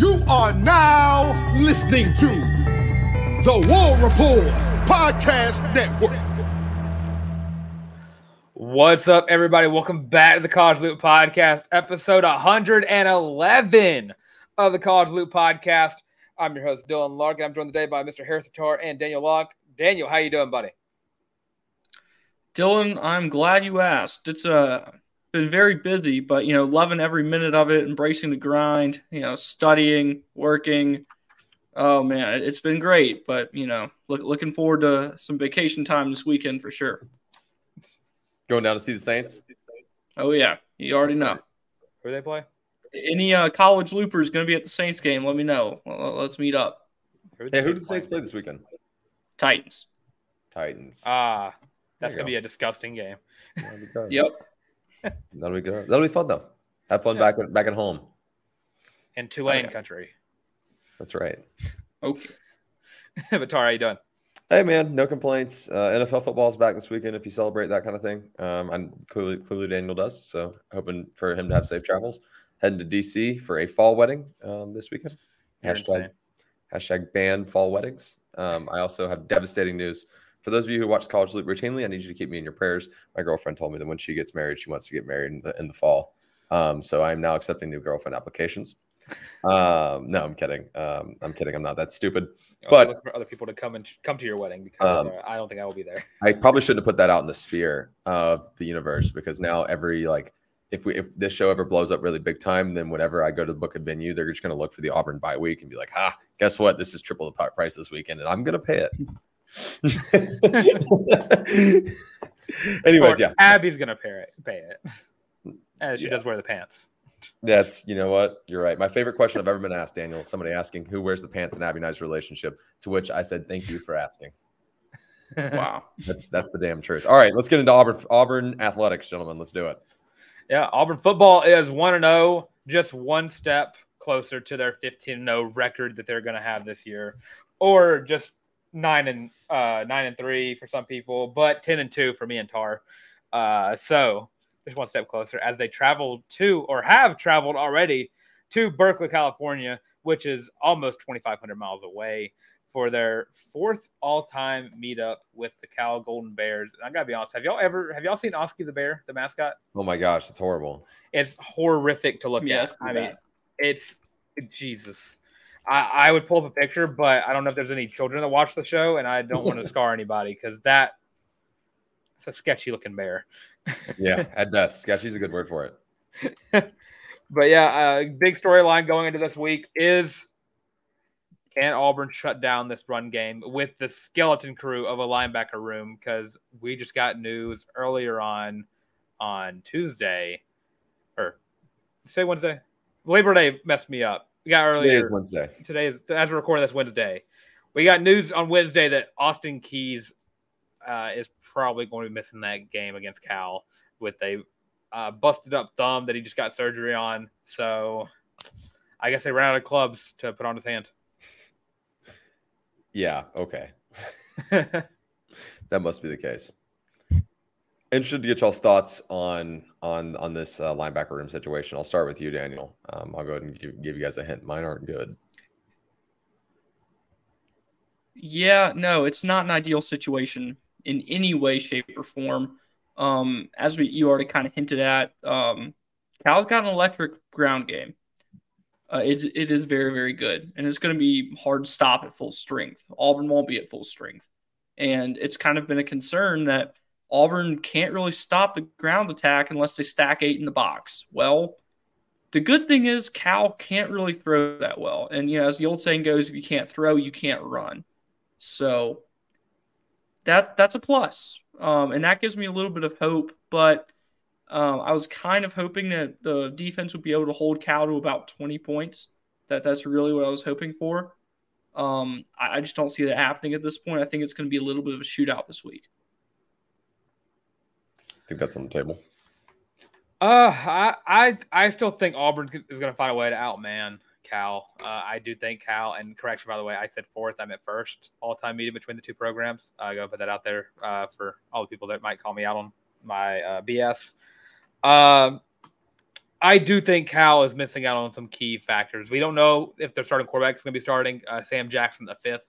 You are now listening to the War Report Podcast Network. What's up, everybody? Welcome back to the College Loop Podcast, episode 111 of the College Loop Podcast. I'm your host, Dylan Larck, and I'm joined today by Mr. Tarr and Daniel Locke. Daniel, how you doing, buddy? Dylan, I'm glad you asked. It's been very busy, but, loving every minute of it, embracing the grind, studying, working. Oh, man, it's been great, but, looking forward to some vacation time this weekend for sure. Going down to see the Saints? Oh, yeah. You already know. Who do they play? Any college loopers going to be at the Saints game, let me know. Let's meet up. Who did the Saints play this weekend? Titans. Titans. That's going to be a disgusting game. Yep. That'll be good. That'll be fun, though. Have fun back at home. In Tulane country. That's right. Okay. But Tarr, how you doing? Hey, man, no complaints. NFL football is back this weekend if you celebrate that kind of thing. I'm clearly Daniel does, so hoping for him to have safe travels. Heading to D.C. for a fall wedding this weekend. Hashtag ban fall weddings. I also have devastating news. For those of you who watch College Loop routinely, I need you to keep me in your prayers. My girlfriend told me that when she gets married, she wants to get married in the fall. So I'm now accepting new girlfriend applications. No, I'm kidding. I'm not that stupid. But look for other people to come to your wedding because I don't think I will be there. I probably shouldn't have put that out in the sphere of the universe because now if this show ever blows up really big time, then whenever I go to book a venue, they're just going to look for the Auburn bye week and be like, guess what? This is triple the price this weekend, and I'm going to pay it. Anyways, yeah. Abby's going to pay it. As she does wear the pants. That's, you know what? You're right. My favorite question I've ever been asked, Daniel, somebody asking who wears the pants in Abby and I's relationship, to which I said, thank you for asking. Wow. That's the damn truth. All right, let's get into Auburn athletics, gentlemen. Let's do it. Yeah, Auburn football is 1-0, just one step closer to their 15-0 record that they're going to have this year, or just 9-3 for some people, but 10-2 for me and Tarr. So just one step closer as they travel to, or have traveled already, to Berkeley, California, which is almost 2,500 miles away, for their fourth all-time meetup with the Cal Golden Bears. And I gotta be honest, have y'all seen Oski the Bear, the mascot? Oh my gosh, it's horrible. It's horrific to look at. I mean, it's Jesus. I would pull up a picture, but I don't know if there's any children that watch the show, and I don't want to scar anybody because it's a sketchy looking bear. Yeah, at best. Sketchy is a good word for it. But yeah, big storyline going into this week is, can Auburn shut down this run game with the skeleton crew of a linebacker room? Because we just got news earlier on Tuesday, or say Wednesday. Labor Day messed me up. We got earlier. Today is Wednesday. Today is, as we're recording this, Wednesday. We got news on Wednesday that Austin Keys is probably going to be missing that game against Cal with a busted up thumb that he just got surgery on. So I guess they ran out of clubs to put on his hand. Yeah, okay. That must be the case. Interested to get y'all's thoughts on this linebacker room situation. I'll start with you, Daniel. I'll go ahead and give you guys a hint. Mine aren't good. Yeah, no, it's not an ideal situation in any way, shape, or form. As you already kind of hinted at, Cal's got an electric ground game. It is very, very good, and it's going to be hard to stop at full strength. Auburn won't be at full strength, and it's kind of been a concern that Auburn can't really stop the ground attack unless they stack 8 in the box. Well, the good thing is Cal can't really throw that well, and as the old saying goes, if you can't throw, you can't run. So that's a plus, and that gives me a little bit of hope, but I was kind of hoping that the defense would be able to hold Cal to about 20 points. That's really what I was hoping for. I just don't see that happening at this point. I think it's going to be a little bit of a shootout this week. I think that's on the table. I still think Auburn is going to find a way to outman Cal. I do think Cal, and correction, by the way, I said fourth. I meant first all-time meeting between the two programs. I go put that out there for all the people that might call me out on my BS. I do think Cal is missing out on some key factors. We don't know if their starting quarterback is going to be starting. Sam Jackson, the fifth,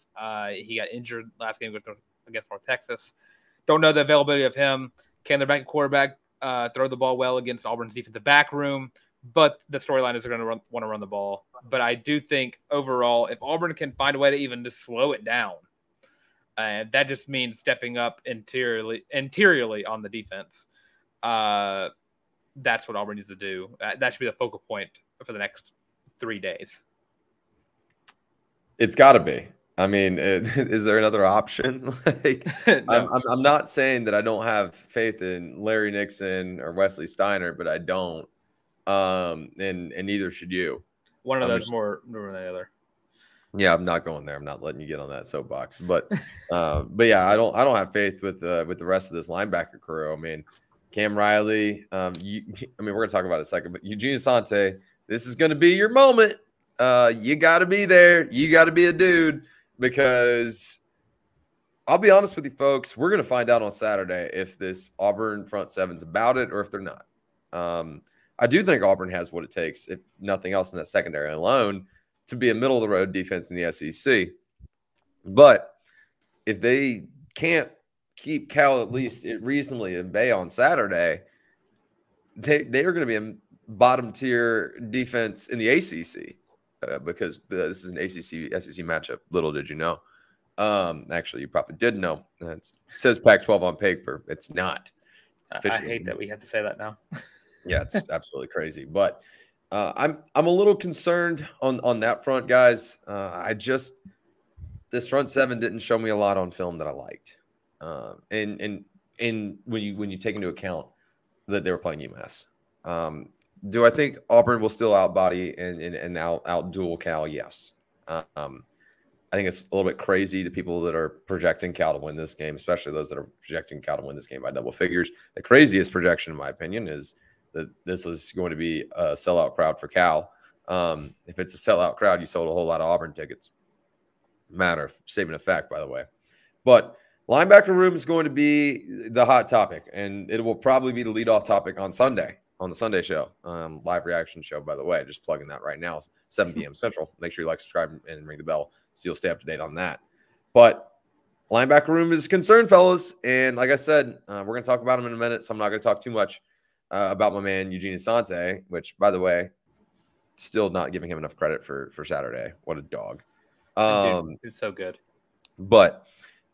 he got injured last game against North Texas. Don't know the availability of him. Can their backup quarterback throw the ball well against Auburn's defensive back room? But the storyline is they're going to want to run the ball. But I do think overall, if Auburn can find a way to even just slow it down, and that just means stepping up interiorly on the defense. That's what Auburn needs to do. That should be the focal point for the next 3 days. It's got to be. I mean, is there another option? No. I'm not saying that I don't have faith in Larry Nixon or Wesley Steiner, but I don't. And neither should you. One of those more than the other. Yeah, I'm not going there. I'm not letting you get on that soapbox. But yeah, I don't have faith with the rest of this linebacker crew. I mean, Cam Riley. We're going to talk about it in a second. But Eugene Asante, this is going to be your moment. You got to be there. You got to be a dude, because I'll be honest with you, folks. We're going to find out on Saturday if this Auburn front seven's about it or if they're not. I do think Auburn has what it takes, if nothing else in that secondary alone, to be a middle-of-the-road defense in the SEC. But if they can't keep Cal at least reasonably in bay on Saturday, they are going to be a bottom-tier defense in the ACC because this is an ACC-SEC matchup. Little did you know. Actually, you probably did know. It says Pac-12 on paper. It's not. I hate that we have to say that now. Yeah, it's absolutely crazy. But I'm a little concerned on that front, guys. This front seven didn't show me a lot on film that I liked. And when you take into account that they were playing UMass, do I think Auburn will still outbody and out duel Cal? Yes. I think it's a little bit crazy, the people that are projecting Cal to win this game, especially those that are projecting Cal to win this game by double figures. The craziest projection, in my opinion, is that this is going to be a sellout crowd for Cal. If it's a sellout crowd, you sold a whole lot of Auburn tickets. Statement of fact, by the way. But linebacker room is going to be the hot topic, and it will probably be the leadoff topic on Sunday, on the Sunday show. Live reaction show, by the way. Just plugging that right now, 7 p.m. Central. Make sure you like, subscribe, and ring the bell so you'll stay up to date on that. But linebacker room is concerned, fellas. And like I said, we're going to talk about him in a minute, so I'm not going to talk too much about my man Eugene Asante, which, by the way, still not giving him enough credit for Saturday. What a dog. It's so good. But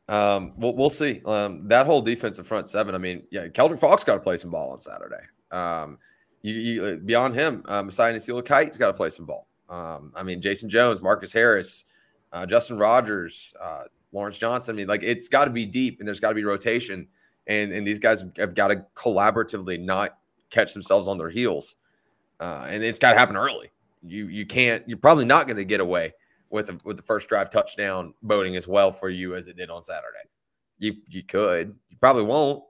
we'll see. That whole defensive front seven, I mean, yeah, Kelder Falk's got to play some ball on Saturday. Beyond him, Messiah Nasila-Kite's got to play some ball. I mean, Jason Jones, Marcus Harris, Justin Rogers, Lawrence Johnson. I mean, like, it's got to be deep, and there's got to be rotation. And these guys have got to collaboratively not catch themselves on their heels. And it's got to happen early. You're probably not going to get away with the first drive touchdown voting as well for you as it did on Saturday. You could. You probably won't.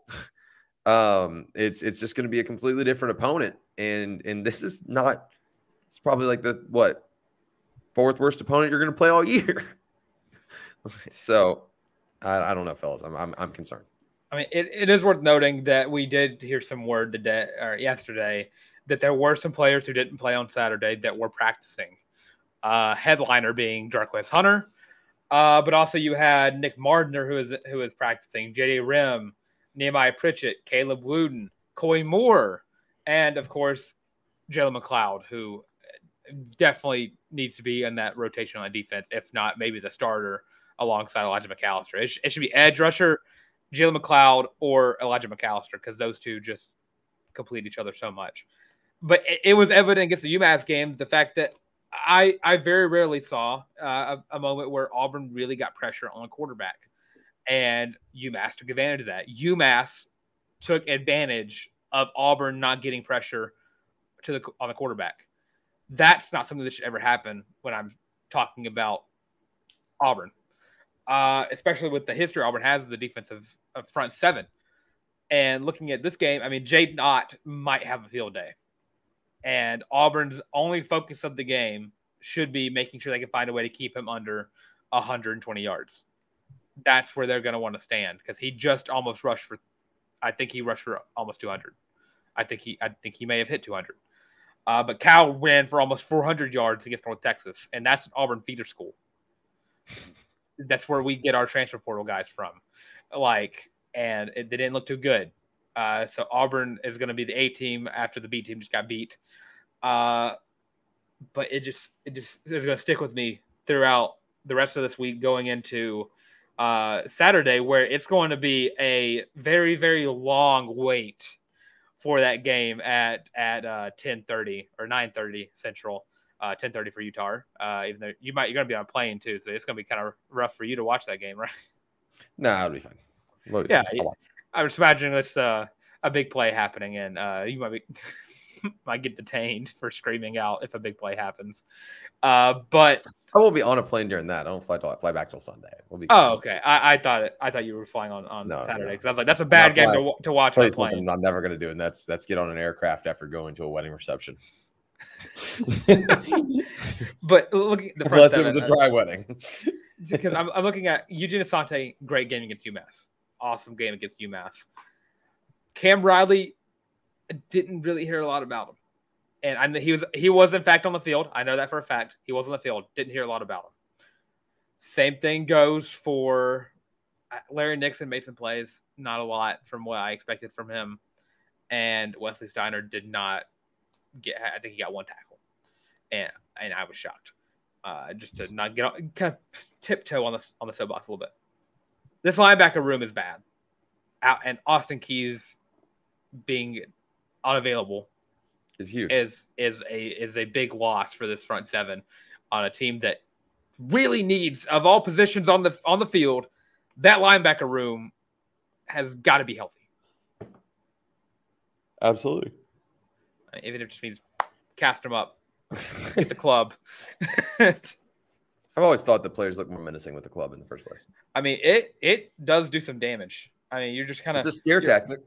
It's just going to be a completely different opponent. And this is not – it's probably like the, fourth worst opponent you're going to play all year. So, I don't know, fellas. I'm concerned. I mean, it is worth noting that we did hear some word today or yesterday that there were some players who didn't play on Saturday that were practicing. Headliner being Jarquez Hunter, but also you had Nick Mardner who is practicing, J.D. Rim, Nehemiah Pritchett, Caleb Wooden, Coy Moore, and of course Jalen McLeod, who definitely needs to be in that rotation on defense, if not maybe the starter alongside Elijah McAllister. It should be edge rusher, Jalen McLeod, or Elijah McAllister, because those two just complete each other so much. But it was evident against the UMass game, the fact that I very rarely saw a moment where Auburn really got pressure on a quarterback, and UMass took advantage of that. UMass took advantage of Auburn not getting pressure on the quarterback. That's not something that should ever happen when I'm talking about Auburn, especially with the history Auburn has of the defensive front seven. And looking at this game, I mean, Jaden Ott might have a field day. And Auburn's only focus of the game should be making sure they can find a way to keep him under 120 yards. That's where they're going to want to stand, because he just almost rushed for, I think he rushed for almost 200. I think he may have hit 200. But Cal ran for almost 400 yards against North Texas, and that's an Auburn feeder school. That's where we get our transfer portal guys from. And they didn't look too good. So Auburn is going to be the A team after the B team just got beat. But it just is going to stick with me throughout the rest of this week going into Saturday, where it's going to be a very, very long wait for that game at 10:30 or 9:30 Central, 10:30 for Utah. Even though you're going to be on a plane too, so it's going to be kind of rough for you to watch that game, right? Nah, it'll be fine. Yeah, I'm just imagining it's a big play happening, and you might get detained for screaming out if a big play happens. But I won't be on a plane during that. I don't fly back till Sunday. Okay. I thought you were flying on Saturday because I was like, that's a bad game to watch on a plane. I'm never going to do, and that's get on an aircraft after going to a wedding reception. But looking at the front unless seven, it was a dry wedding. Because I'm looking at Eugene Asante, great game against UMass. Awesome game against UMass. Cam Riley, didn't really hear a lot about him. And I know he was in fact on the field. I know that for a fact. He was on the field. Didn't hear a lot about him. Same thing goes for Larry Nixon. Made some plays. Not a lot from what I expected from him. And Wesley Steiner did not get. I think he got one tackle, and I was shocked. Just to not get on, kind of tiptoe on the soapbox a little bit. This linebacker room is bad. And Austin Keys being unavailable is huge. Is a big loss for this front seven on a team that really needs, of all positions on the field, that linebacker room has got to be healthy. Absolutely. Even if it just means cast them up at the club. I've always thought that players look more menacing with the club in the first place. I mean, it does do some damage. I mean, you're just kind of... It's a scare tactic.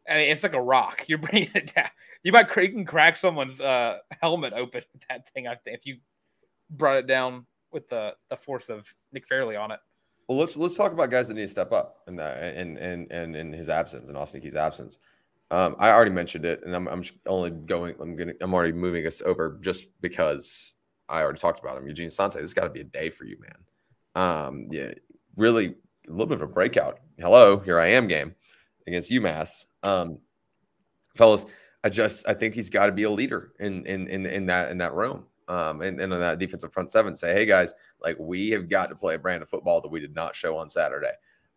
I mean, it's like a rock. You're bringing it down. You can crack someone's helmet open with that thing, I think, if you brought it down with the force of Nick Fairley on it. Well, let's talk about guys that need to step up in in his absence, in Austin Keys' absence. I already mentioned it, and I'm already moving us over just because I already talked about him. Eugene Asante, this has got to be a day for you, man. Yeah, really a little bit of a breakout. Hello, here I am game against UMass. Fellas, I think he's got to be a leader in that room. And on that defensive front seven, say, hey guys, like, we have got to play a brand of football that we did not show on Saturday.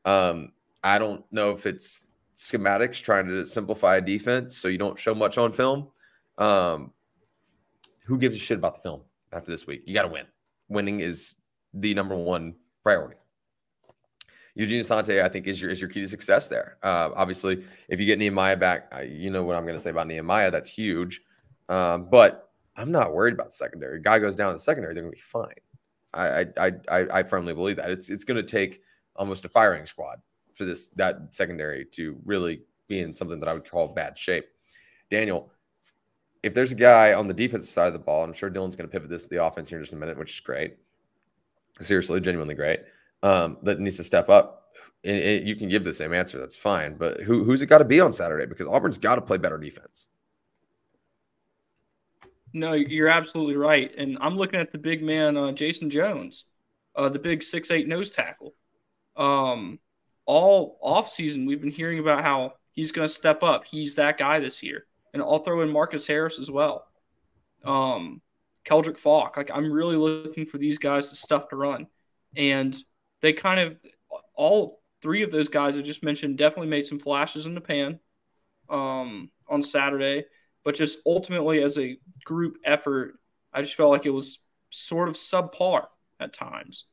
I don't know if it's schematics trying to simplify a defense so you don't show much on film. Who gives a shit about the film after this week? You got to win. Winning is the number one priority. Eugene Asante, I think, is your key to success there. Obviously, if you get Nehemiah back, you know what I'm going to say about Nehemiah. That's huge. But I'm not worried about the secondary. Guy goes down in the secondary, they're going to be fine. I firmly believe that. It's going to take almost a firing squad for that secondary to really be in something that I would call bad shape. Daniel, if there's a guy on the defensive side of the ball, I'm sure Dylan's going to pivot this to the offense here in just a minute, which is great. Seriously, genuinely great. That needs to step up. And you can give the same answer. That's fine. But who's it got to be on Saturday? Because Auburn's got to play better defense. No, you're absolutely right. And I'm looking at the big man, Jason Jones, the big 6'8" nose tackle. All offseason, we've been hearing about how he's going to step up. He's that guy this year. And I'll throw in Marcus Harris as well. Keldrick Falk. Like, I'm really looking for these guys to stuff to run. And they kind of, all three of those guys I just mentioned definitely made some flashes in the pan on Saturday. But just ultimately as a group effort, I just felt like it was sort of subpar at times.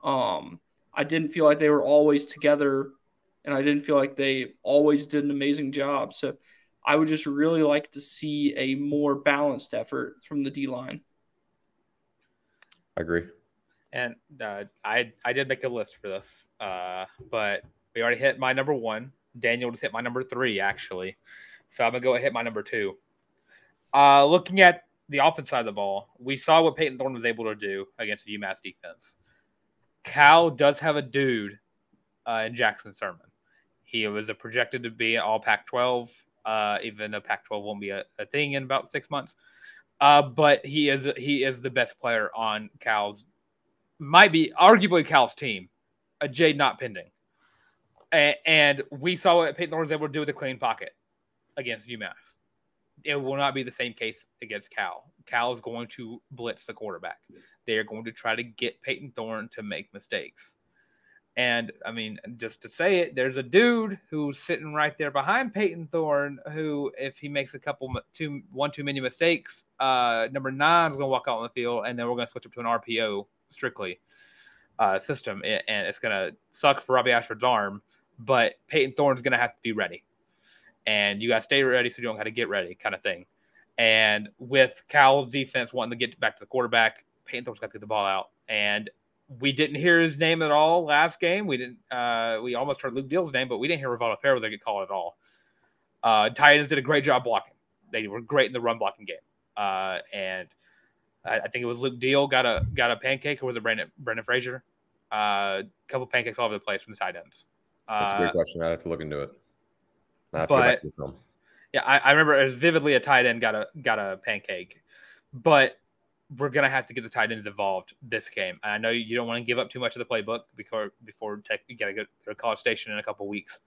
I didn't feel like they were always together, and I didn't feel like they always did an amazing job. So I would just really like to see a more balanced effort from the D-line. I agree. And I did make a list for this, but we already hit my number one. Daniel just hit my number 3, actually. So I'm going to go and hit my number 2. Looking at the offense side of the ball, we saw what Peyton Thorne was able to do against the UMass defense. Cal does have a dude in Jackson Sermon. He was projected to be an all Pac-12, even though Pac-12 won't be a thing in about 6 months. But he is the best player on Cal's, might be arguably Cal's team. A Jade not pending. And we saw what Peyton Thorne was able to do with a clean pocket against UMass. It will not be the same case against Cal. Cal is going to blitz the quarterback. They are going to try to get Peyton Thorne to make mistakes. And, I mean, just to say it, there's a dude who's sitting right there behind Peyton Thorne who, if he makes a couple too many mistakes, number 9 is going to walk out on the field, and then we're going to switch up to an RPO strictly system. And it's going to suck for Robby Ashford's arm, but Peyton Thorne's going to have to be ready. And you got to stay ready so you don't have to get ready kind of thing. And with Cal's defense wanting to get back to the quarterback, Peyton Thorne's got to get the ball out. And we didn't hear his name at all last game. We didn't. We almost heard Luke Deal's name, but we didn't hear Rivaldo Fairweather get called at all. Titans did a great job blocking. They were great in the run blocking game. And I think it was Luke Deal got a pancake, or was it Brendan Frazier? A couple pancakes all over the place from the tight ends. That's a great question. I have to look into it. But yeah, I remember as vividly a tight end got a pancake, but we're gonna have to get the tight ends involved this game. And I know you don't want to give up too much of the playbook before you gotta go to College Station in a couple weeks.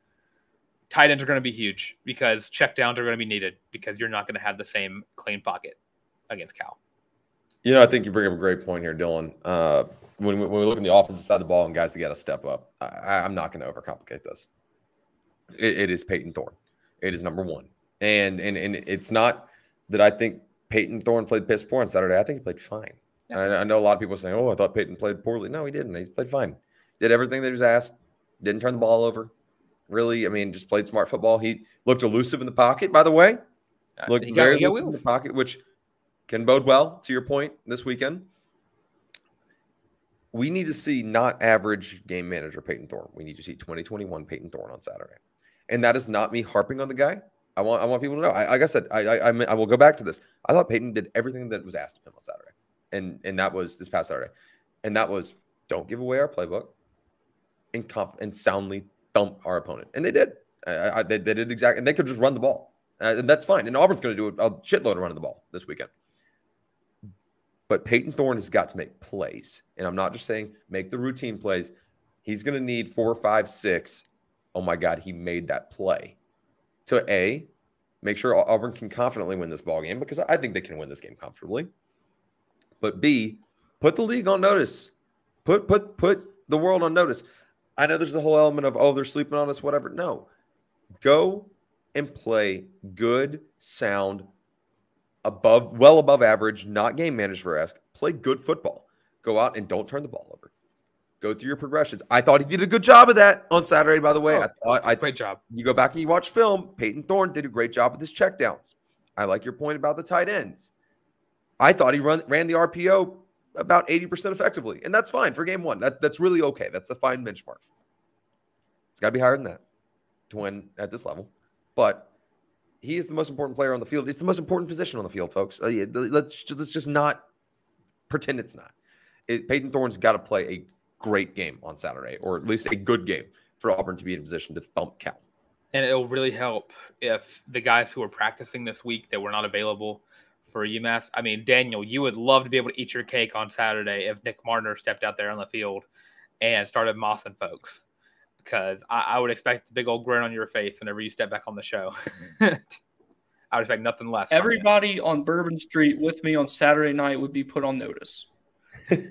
Tight ends are going to be huge because checkdowns are going to be needed because you're not going to have the same clean pocket against Cal. You know, I think you bring up a great point here, Dylan. When we look at the offensive side of the ball and guys that got to step up, I'm not going to overcomplicate this. It is Peyton Thorne. It is number 1. And it's not that I think Peyton Thorne played piss poor on Saturday. I think he played fine. Yeah. I know a lot of people saying, oh, I thought Peyton played poorly. No, he didn't. He played fine. Did everything that he was asked. Didn't turn the ball over. Really, I mean, just played smart football. He looked elusive in the pocket, by the way. Looked very elusive in the pocket, which can bode well, to your point, this weekend. We need to see not average game manager Peyton Thorne. We need to see 2021 Peyton Thorne on Saturday. And that is not me harping on the guy. I want people to know. Like I said, I will go back to this. I thought Peyton did everything that was asked of him on Saturday. And that was this past Saturday. And that was, don't give away our playbook and soundly thump our opponent. And they did. They did exactly. And they could just run the ball. And that's fine. And Auburn's going to do a shitload of running the ball this weekend. But Peyton Thorne has got to make plays. And I'm not just saying make the routine plays. He's going to need 4, 5, 6. Oh, my God, he made that play. So, A, make sure Auburn can confidently win this ball game because I think they can win this game comfortably. But B, put the league on notice. Put the world on notice. I know there's the whole element of, oh, they're sleeping on us, whatever. No. Go and play good, sound, well above average, not game manager-esque. Play good football. Go out and don't turn the ball over. Go through your progressions. I thought he did a good job of that on Saturday, by the way. Great job. You go back and you watch film. Peyton Thorne did a great job with his checkdowns. I like your point about the tight ends. I thought he ran the RPO about 80% effectively, and that's fine for game 1. That's really okay. That's a fine benchmark. It's got to be higher than that to win at this level. But he is the most important player on the field. It's the most important position on the field, folks. Let's just not pretend it's not. Peyton Thorne's got to play a great game on Saturday, or at least a good game for Auburn to be in a position to thump Cal. And it'll really help if the guys who are practicing this week that were not available for UMass. I mean, Daniel, you would love to be able to eat your cake on Saturday if Nick Marner stepped out there on the field and started mossing folks, because I would expect a big old grin on your face whenever you step back on the show. I would expect nothing less. Everybody on Bourbon Street with me on Saturday night would be put on notice.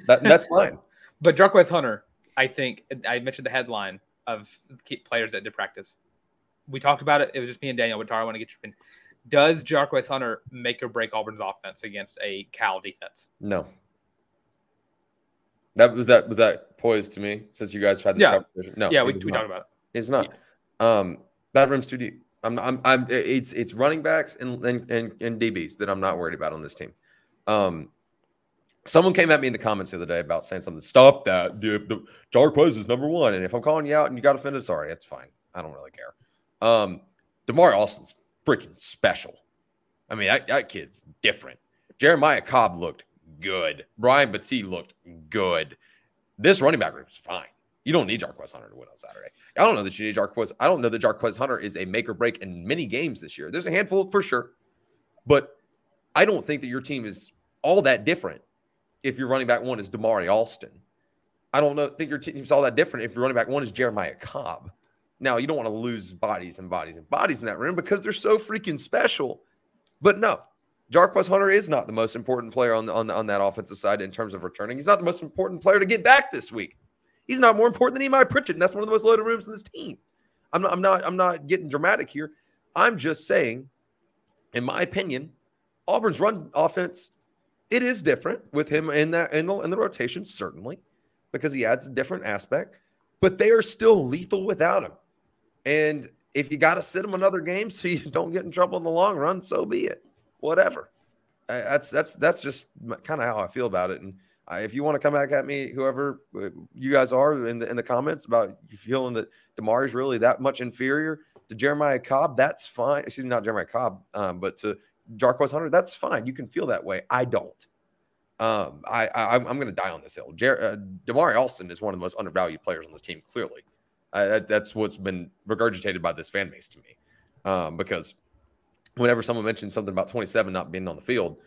That's fine. But Jarquez Hunter, I think I mentioned the headline of players that did practice. We talked about it. It was just me and Daniel. But Tarr, I want to get your opinion. Does Jarquez Hunter make or break Auburn's offense against a Cal defense? No. Was that poised to me since you guys had this conversation? No. Yeah, we talked about it. It's not. Yeah. That room's too deep. It's running backs and DBs that I'm not worried about on this team. Someone came at me in the comments the other day about saying something. Stop that. Jarquez is number 1. And if I'm calling you out and you got offended, sorry, that's fine. I don't really care. DeMar Austin's freaking special. I mean, that kid's different. Jeremiah Cobb looked good. Brian Battie looked good. This running back group is fine. You don't need Jarquez Hunter to win on Saturday. I don't know that you need Jarquez. I don't know that Jarquez Hunter is a make or break in many games this year. There's a handful for sure. But I don't think that your team is all that different if your running back one is Damari Alston. I don't think your team's all that different if your running back one is Jeremiah Cobb. Now, you don't want to lose bodies and bodies and bodies in that room because they're so freaking special. But no, Jarquez Hunter is not the most important player on that offensive side in terms of returning. He's not the most important player to get back this week. He's not more important than Nehemiah Pritchett, and that's one of the most loaded rooms in this team. I'm not getting dramatic here. I'm just saying, in my opinion, Auburn's run offense, it is different with him in the rotation, certainly, because he adds a different aspect. But they are still lethal without him. And if you got to sit him another game so you don't get in trouble in the long run, so be it. Whatever. That's just kind of how I feel about it. And if you want to come back at me, whoever you guys are in the comments about you feeling that Damari's really that much inferior to Jeremiah Cobb, that's fine. Excuse me, not Jeremiah Cobb, but to Jarquez Hunter, that's fine. You can feel that way. I don't. I'm going to die on this hill. Damari Alston is one of the most undervalued players on this team, clearly. That's what's been regurgitated by this fan base to me. Because whenever someone mentions something about 27 not being on the field,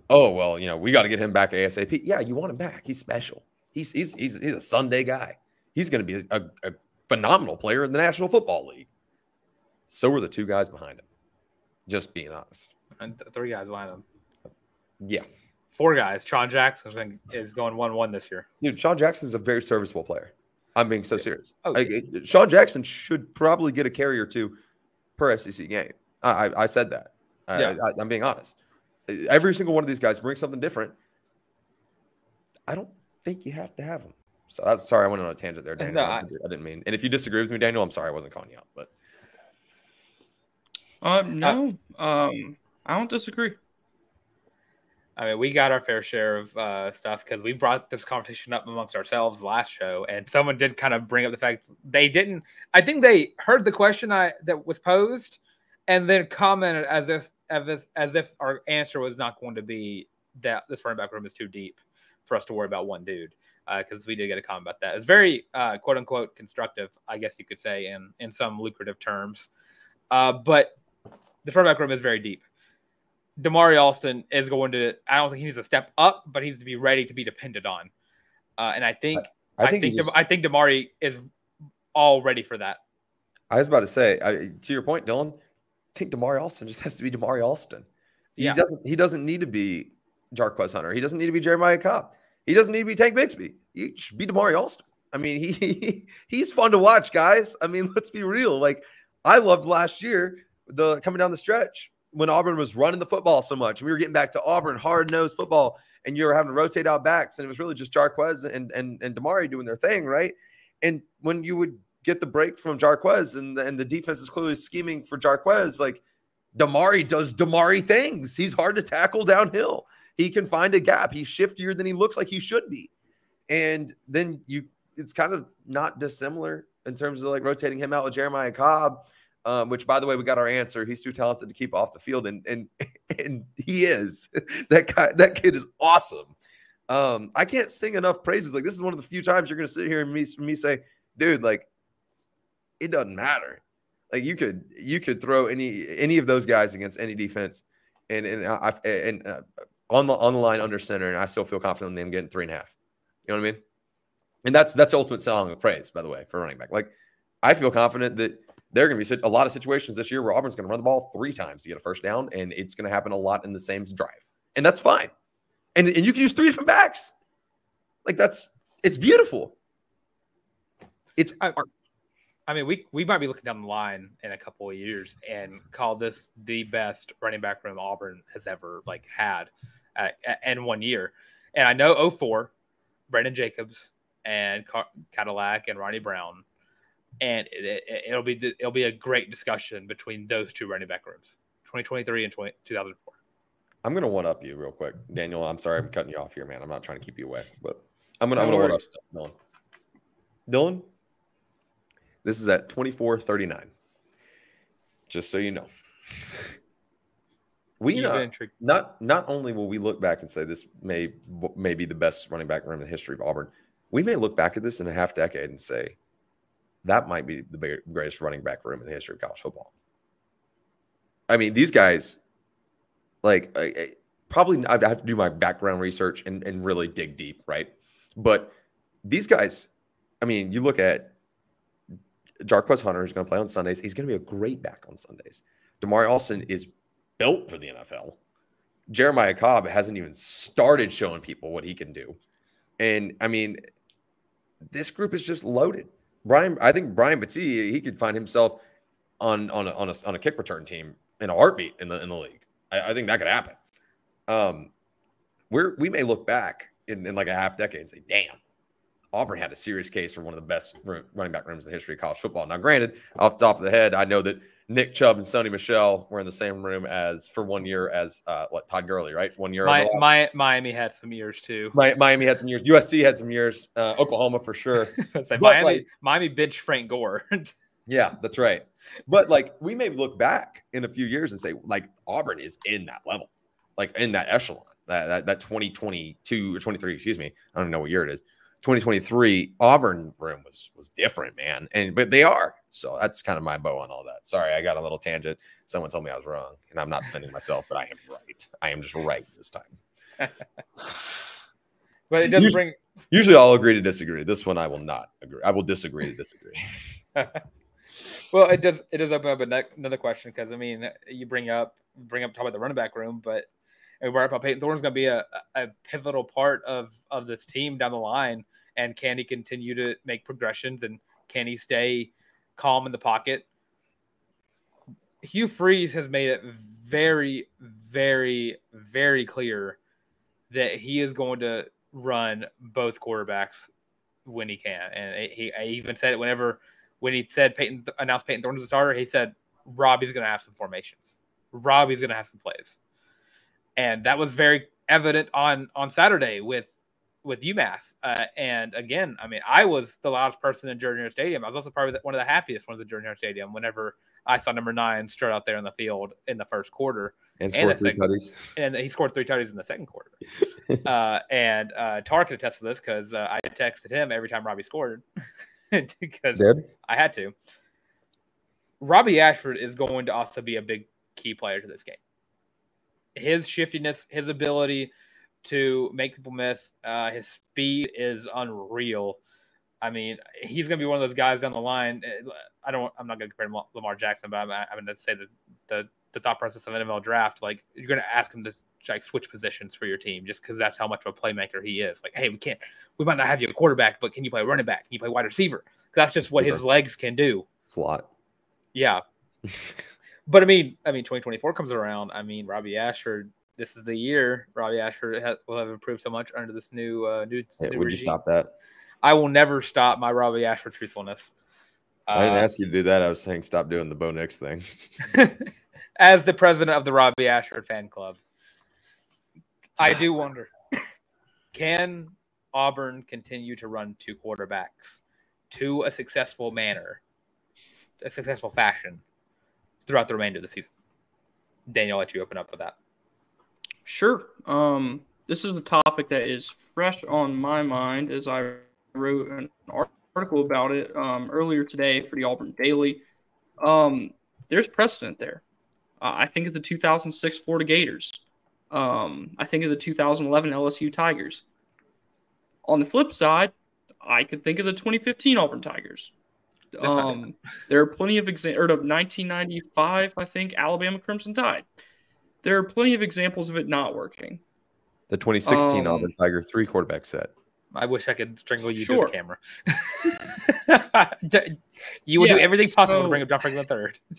oh, well, we got to get him back ASAP. Yeah, you want him back. He's special. He's a Sunday guy. He's going to be a phenomenal player in the National Football League. So are the two guys behind him. Just being honest. And 3 guys behind him. Yeah. 4 guys. Sean Jackson is going 1-1 this year. Dude, Sean Jackson is a very serviceable player. I'm being so serious. Sean Jackson should probably get a carry or 2 per SEC game. I said that. Yeah. I'm being honest. Every single one of these guys brings something different. I don't think you have to have them. So sorry, I went on a tangent there, Daniel. No, I didn't mean. And if you disagree with me, Daniel, I'm sorry, I wasn't calling you out. But no, I don't disagree. I mean, we got our fair share of stuff because we brought this conversation up amongst ourselves last show, and someone did kind of bring up the fact they didn't. I think they heard the question that was posed, and then commented as if our answer was not going to be that this running back room is too deep for us to worry about one dude. Because we did get a comment about that. It's very quote unquote constructive, I guess you could say, in some lucrative terms. But the running back room is very deep. Damari Alston is going to. I don't think he needs to step up, but he needs to be ready to be depended on. And I think Damari is all ready for that. I was about to say, to your point, Dylan, I think Damari Alston just has to be Damari Alston. He doesn't need to be Jarquez Hunter. He doesn't need to be Jeremiah Cobb. He doesn't need to be Tank Bixby. He should be Damari Alston. I mean, he's fun to watch, guys. I mean, let's be real. Like, I loved last year coming down the stretch when Auburn was running the football so much. We were getting back to Auburn hard-nosed football, and you were having to rotate out backs, and it was really just Jarquez and Damari doing their thing, right? And when you would get the break from Jarquez and the defense is clearly scheming for Jarquez, like, Damari does Damari things. He's hard to tackle downhill. He can find a gap. He's shiftier than he looks like he should be. And then it's kind of not dissimilar in terms of like rotating him out with Jeremiah Cobb, which, by the way, we got our answer. He's too talented to keep off the field, and he is. That kid is awesome. I can't sing enough praises. Like, this is one of the few times you're going to sit here and me say, dude, like, it doesn't matter. Like, you could throw any of those guys against any defense, and on the line under center, and I still feel confident in them getting 3.5. You know what I mean? And that's the ultimate song of praise, by the way, for running back. Like, I feel confident that there are going to be a lot of situations this year where Auburn's going to run the ball 3 times to get a first down, and it's going to happen a lot in the same drive, and that's fine. And you can use 3 different backs. Like, it's beautiful. It's art. I mean, we might be looking down the line in a couple of years and call this the best running back room Auburn has ever had in 1 year. And I know 2004, Brandon Jacobs and Cadillac and Ronnie Brown, and it'll be a great discussion between those 2 running back rooms, 2023 and 2004. I'm gonna one up you real quick, Daniel. I'm sorry I'm cutting you off here, man. I'm not trying to keep you away, but I'm gonna one up Dylan. This is at 24:39. Just so you know. Not only will we look back and say this may be the best running back room in the history of Auburn, we may look back at this in a half decade and say that might be the greatest running back room in the history of college football. I mean, these guys, like probably I'd have to do my background research and really dig deep, right? But these guys, I mean, you look at Jarquez Hunter, who's going to play on Sundays. He's going to be a great back on Sundays. Damari Alston is built for the NFL. Jeremiah Cobb hasn't even started showing people what he can do. And, I mean, this group is just loaded. I think Brian Battie, he could find himself on a kick return team in a heartbeat in the league. I think that could happen. We may look back in like a half decade and say, damn, Auburn had a serious case for one of the best running back rooms in the history of college football. Now, granted, off the top of the head, I know that Nick Chubb and Sony Michel were in the same room for 1 year as Todd Gurley, right? 1 year. Miami had some years too. Miami had some years. USC had some years. Oklahoma for sure. Miami benched Frank Gore. Yeah, that's right. But like we may look back in a few years and say like Auburn is in that level, like in that echelon. That 2022 or 23, excuse me. I don't even know what year it is. 2023 Auburn room was different, man. But they are. So that's kind of my bow on all that. Sorry, I got a little tangent. Someone told me I was wrong, and I'm not defending myself, but I am right. I am just right this time. But it doesn't bring. Usually, I'll agree to disagree. This one, I will not agree. I will disagree to disagree. Well, it does open up another question because I mean, you bring up talk about the running back room, but we brought up Peyton Thorne's going to be a pivotal part of this team down the line. And can he continue to make progressions and can he stay calm in the pocket? Hugh Freeze has made it very, very, very clear that he is going to run both quarterbacks when he can. And he even said it when he said announced Peyton Thorne as a starter, he said Robby's going to have some formations. Robby's going to have some plays. And that was very evident on Saturday with UMass. And again, I mean, I was the loudest person in Jordan Hare Stadium. I was also probably one of the happiest ones at Jordan Hare Stadium whenever I saw number 9 strut out there in the field in the first quarter. And scored 3 tutties. And he scored 3 tutties in the second quarter. And Tarr could attest to this because I texted him every time Robby scored because I had to. Robby Ashford is going to also be a big key player to this game. His shiftiness, his ability to make people miss, his speed is unreal. I mean, he's going to be one of those guys down the line. I'm not going to compare him to Lamar Jackson, but I'm going to say that the thought process of an NFL draft, like you're going to ask him to like switch positions for your team just because that's how much of a playmaker he is. Like, hey, we might not have you a quarterback, but can you play running back? Can you play wide receiver? That's just what his legs can do. Slot. Yeah. But I mean, 2024 comes around. I mean, Robby Ashford. This is the year Robby Ashford will have improved so much under this new would regime. You stop that? I will never stop my Robby Ashford truthfulness. I didn't ask you to do that. I was saying stop doing the Bo Nix thing. As the president of the Robby Ashford fan club, I do wonder, can Auburn continue to run 2 quarterbacks to a successful fashion throughout the remainder of the season? Daniel, I'll let you open up with that. Sure. This is the topic that is fresh on my mind as I wrote an article about it earlier today for the Auburn Daily. There's precedent there. I think of the 2006 Florida Gators. I think of the 2011 LSU Tigers. On the flip side, I could think of the 2015 Auburn Tigers. There are plenty of examples. Or the 1995, I think, Alabama Crimson Tide. There are plenty of examples of it not working. The 2016 Auburn Tiger 3 quarterback set. I wish I could strangle you through the camera. You would do everything possible to bring up John Franklin III.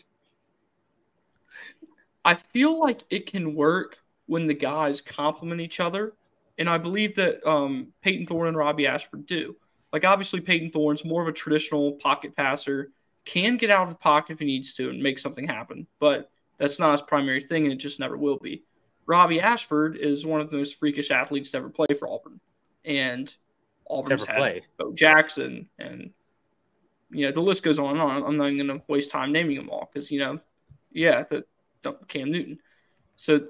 I feel like it can work when the guys complement each other, and I believe that Peyton Thorne and Robby Ashford do. Like, obviously, Peyton Thorne's more of a traditional pocket passer, can get out of the pocket if he needs to and make something happen, but that's not his primary thing, and it just never will be. Robby Ashford is one of the most freakish athletes to ever play for Auburn, and Auburn's had Bo Jackson, and the list goes on and on. I'm not even going to waste time naming them all because Cam Newton. So,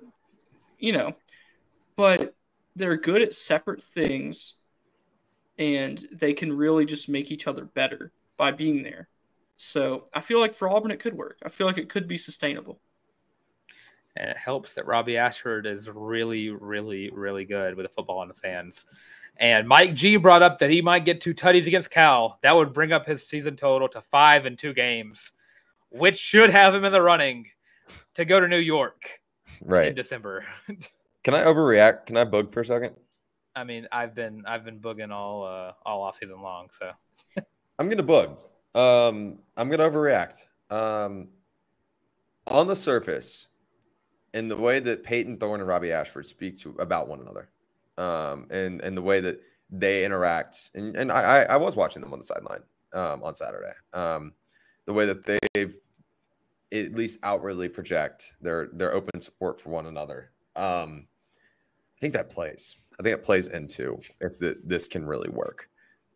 but they're good at separate things, and they can really just make each other better by being there. So I feel like for Auburn it could work. I feel like it could be sustainable. And it helps that Robby Ashford is really, really, really good with a football in his hands. And Mike G brought up that he might get 2 tutties against Cal. That would bring up his season total to 5 in 2 games, which should have him in the running to go to New York in December. Can I overreact? Can I bug for a second? I mean, I've been booging all off season long, so I'm gonna bug. I'm gonna overreact. On the surface, in the way that Peyton Thorne and Robby Ashford speak about one another, and the way that they interact, and I was watching them on the sideline on Saturday. The way that they've at least outwardly project their open support for one another. I think that plays. I think it plays into if this can really work.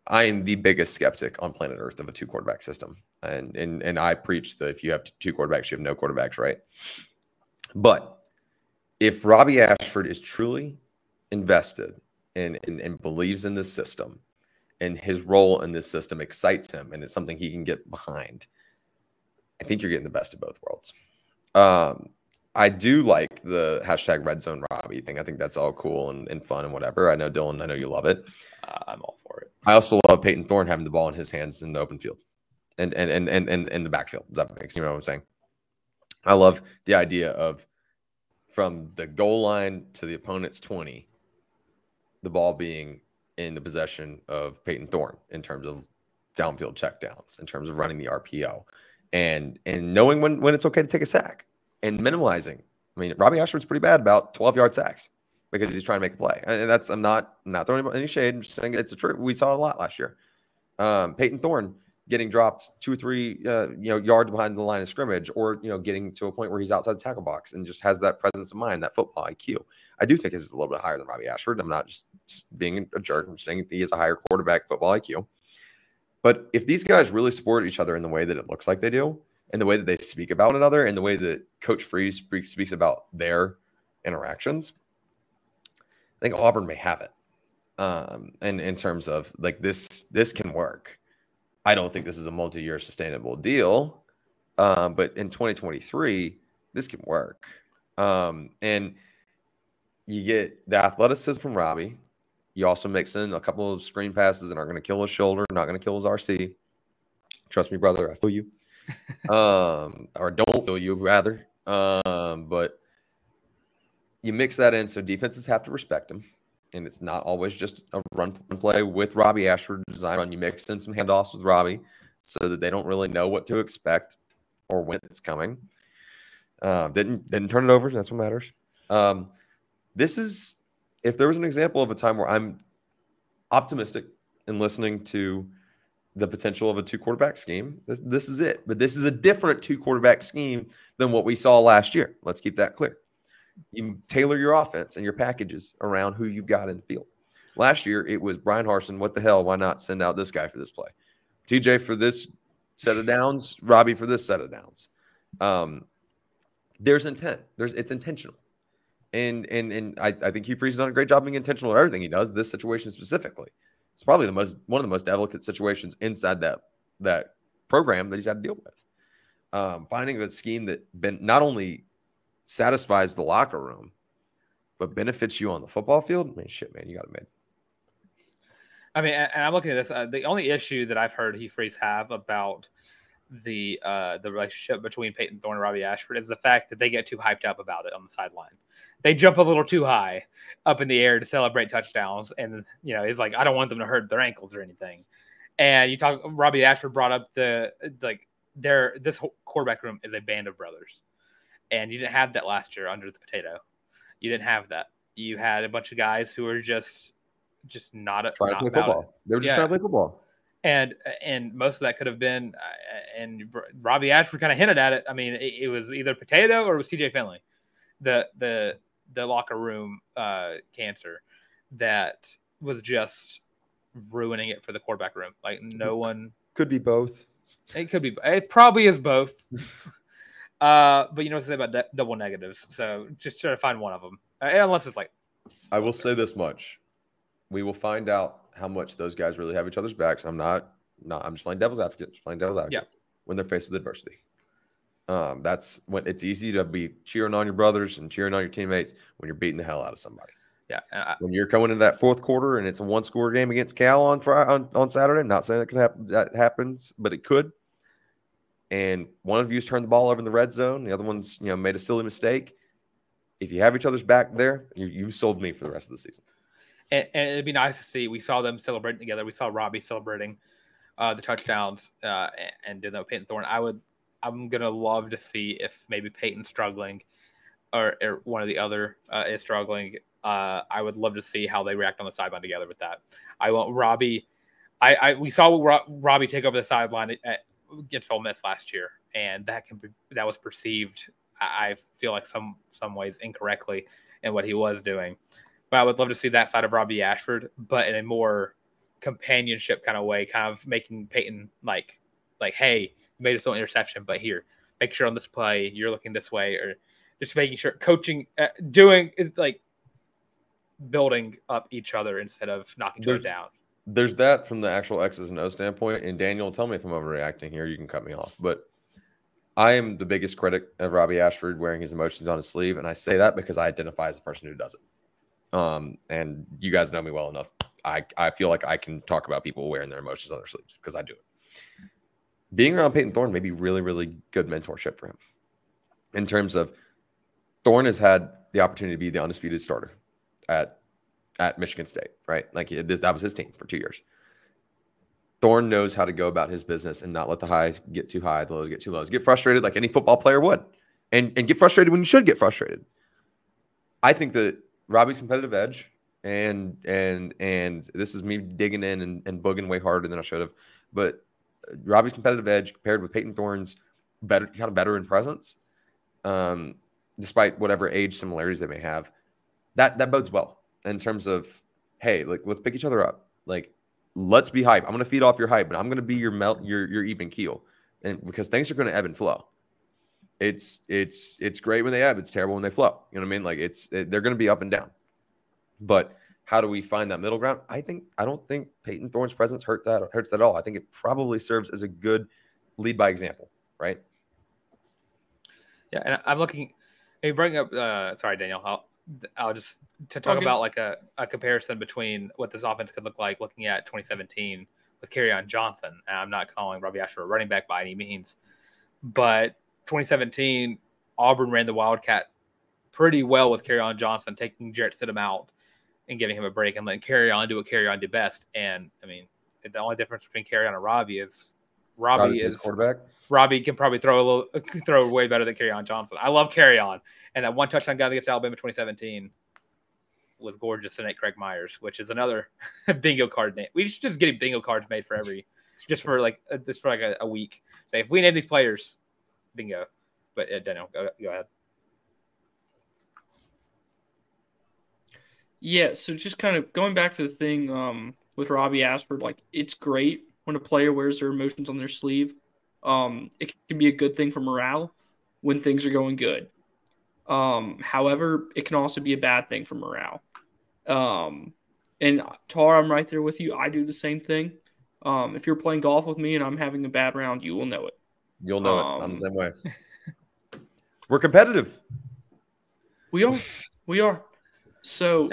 I am the biggest skeptic on planet Earth of a 2-quarterback system, and I preach that if you have 2 quarterbacks, you have no quarterbacks, right? But if Robby Ashford is truly invested and believes in this system, and his role in this system excites him, and it's something he can get behind, I think you're getting the best of both worlds. I do like the hashtag Red Zone Robby thing. I think that's all cool and fun and whatever. I know, Dylan, I know you love it. I'm all for it. I also love Peyton Thorne having the ball in his hands in the open field and the backfield. Does that make sense? You know what I'm saying? I love the idea of from the goal line to the opponent's 20, the ball being in the possession of Peyton Thorne in terms of downfield checkdowns, in terms of running the RPO, and knowing when it's okay to take a sack and minimalizing. I mean, Robby Ashford's pretty bad about 12-yard sacks because he's trying to make a play. And that's I'm not throwing any shade. I'm just saying it's a truth. We saw a lot last year. Peyton Thorne getting dropped 2 or 3 yards behind the line of scrimmage, or getting to a point where he's outside the tackle box and just has that presence of mind, that football IQ. I do think his is a little bit higher than Robby Ashford. I'm not just being a jerk. I'm saying he has a higher quarterback football IQ. But if these guys really support each other in the way that it looks like they do, and the way that they speak about one another, and the way that Coach Freeze speaks about their interactions, I think Auburn may have it. And in terms of like this can work. I don't think this is a multi-year sustainable deal, but in 2023, this can work. And you get the athleticism from Robby. You also mix in a couple of screen passes that aren't going to kill his shoulder, not going to kill his RC. Trust me, brother, I feel you. Or don't feel you, rather. But you mix that in, so defenses have to respect him. And it's not always just a run play with Robby Ashford design run. You mix in some handoffs with Robby so that they don't really know what to expect or when it's coming. Didn't turn it over. That's what matters. This is, if there was an example of a time where I'm optimistic in listening to the potential of a 2-quarterback scheme, this is it. But this is a different 2-quarterback scheme than what we saw last year. Let's keep that clear. You tailor your offense and your packages around who you've got in the field. Last year, it was Brian Harsin. What the hell? Why not send out this guy for this play? TJ for this set of downs, Robby for this set of downs. There's intent. It's intentional. And I think Hugh Freeze has done a great job being intentional in everything he does. This situation specifically, it's probably one of the most delicate situations inside that program that he's had to deal with. Finding a scheme that not only satisfies the locker room, but benefits you on the football field. I mean, shit, man, you got it made. I mean, and I'm looking at this. The only issue that I've heard Hugh Freeze have about the relationship between Peyton Thorne and Robby Ashford is the fact that they get too hyped up about it on the sideline. They jump a little too high up in the air to celebrate touchdowns, and he's like, I don't want them to hurt their ankles or anything. And Robby Ashford brought up this whole quarterback room is a band of brothers. And you didn't have that last year under the potato. You didn't have that. You had a bunch of guys who were just not trying to play football. They were just trying to play football. And most of that could have been, and Robby Ashford kind of hinted at it. I mean, it was either potato or it was TJ Finley, the locker room cancer that was just ruining it for the quarterback room. Like no one could be both. It could be. It probably is both. But you know what to say about double negatives. So just try to find one of them. Unless it's like. I will say this much. We will find out how much those guys really have each other's backs. I'm just playing devil's advocate. Yeah. When they're faced with adversity. That's when it's easy to be cheering on your brothers and cheering on your teammates when you're beating the hell out of somebody. Yeah. When you're coming into that fourth quarter and it's a one-score game against Cal on Saturday, not saying that happens, but it could. And one of you's turned the ball over in the red zone, the other one's made a silly mistake. If you have each other's back there, you've sold me for the rest of the season. And it'd be nice to see. We saw them celebrating together. We saw Robby celebrating the touchdowns and doing that with Peyton Thorne. I'm gonna love to see if maybe Peyton's struggling or one of the other is struggling. I would love to see how they react on the sideline together with that. I want Robby. We saw Robby take over the sideline against Ole Miss last year, and that was perceived, I feel like some ways incorrectly in what he was doing. But I would love to see that side of Robby Ashford, but in a more companionship kind of way, kind of making Peyton like, hey, you made a throw interception, but here, make sure on this play you're looking this way, or just making sure coaching, doing like building up each other instead of knocking each other down. There's that from the actual X's and O's standpoint. And Daniel, tell me if I'm overreacting here. You can cut me off, but I am the biggest critic of Robby Ashford wearing his emotions on his sleeve, and I say that because I identify as the person who does it. And you guys know me well enough. I feel like I can talk about people wearing their emotions on their sleeves because I do it. Being around Peyton Thorne may be really, really good mentorship for him in terms of Thorne has had the opportunity to be the undisputed starter at Michigan State, right? Like that was his team for 2 years. Thorne knows how to go about his business and not let the highs get too high, the lows get too low. Get frustrated like any football player would, and get frustrated when you should get frustrated. I think that Robby's competitive edge, and this is me digging in and booging way harder than I should have, but Robby's competitive edge compared with Peyton Thorne's veteran presence, despite whatever age similarities they may have, that bodes well in terms of, hey, like let's pick each other up, like let's be hype. I'm going to feed off your hype, but I'm going to be your even keel, and because things are going to ebb and flow. It's great when they ebb. It's terrible when they flow. You know what I mean? Like they're going to be up and down. But how do we find that middle ground? I don't think Peyton Thorne's presence hurts that at all. I think it probably serves as a good lead by example, right? Yeah, and I'm looking. You bring up. Sorry, Daniel. I'll just to talk about like a comparison between what this offense could look like looking at 2017 with Kerryon Johnson. And I'm not calling Robby Ashford a running back by any means, but 2017 Auburn ran the Wildcat pretty well with Kerryon Johnson, taking Jarrett Stidham out and giving him a break and letting Kerryon do what Kerryon did best. And I mean, the only difference between Kerryon and Robby is Robby is quarterback. Robby can probably throw way better than Kerryon Johnson. I love Kerryon, and that one touchdown got against Alabama 2017 was gorgeous to Nate Craig Myers, which is another bingo card name. We should just get bingo cards made for just for a week. So if we name these players, bingo. But Daniel, go ahead. Yeah, so just kind of going back to the thing with Robby Ashford, like it's great when a player wears their emotions on their sleeve. It can be a good thing for morale when things are going good. However, it can also be a bad thing for morale. And Tarr, I'm right there with you. I do the same thing. If you're playing golf with me and I'm having a bad round, you will know it. You'll know it. I'm the same way. We're competitive. We are. So,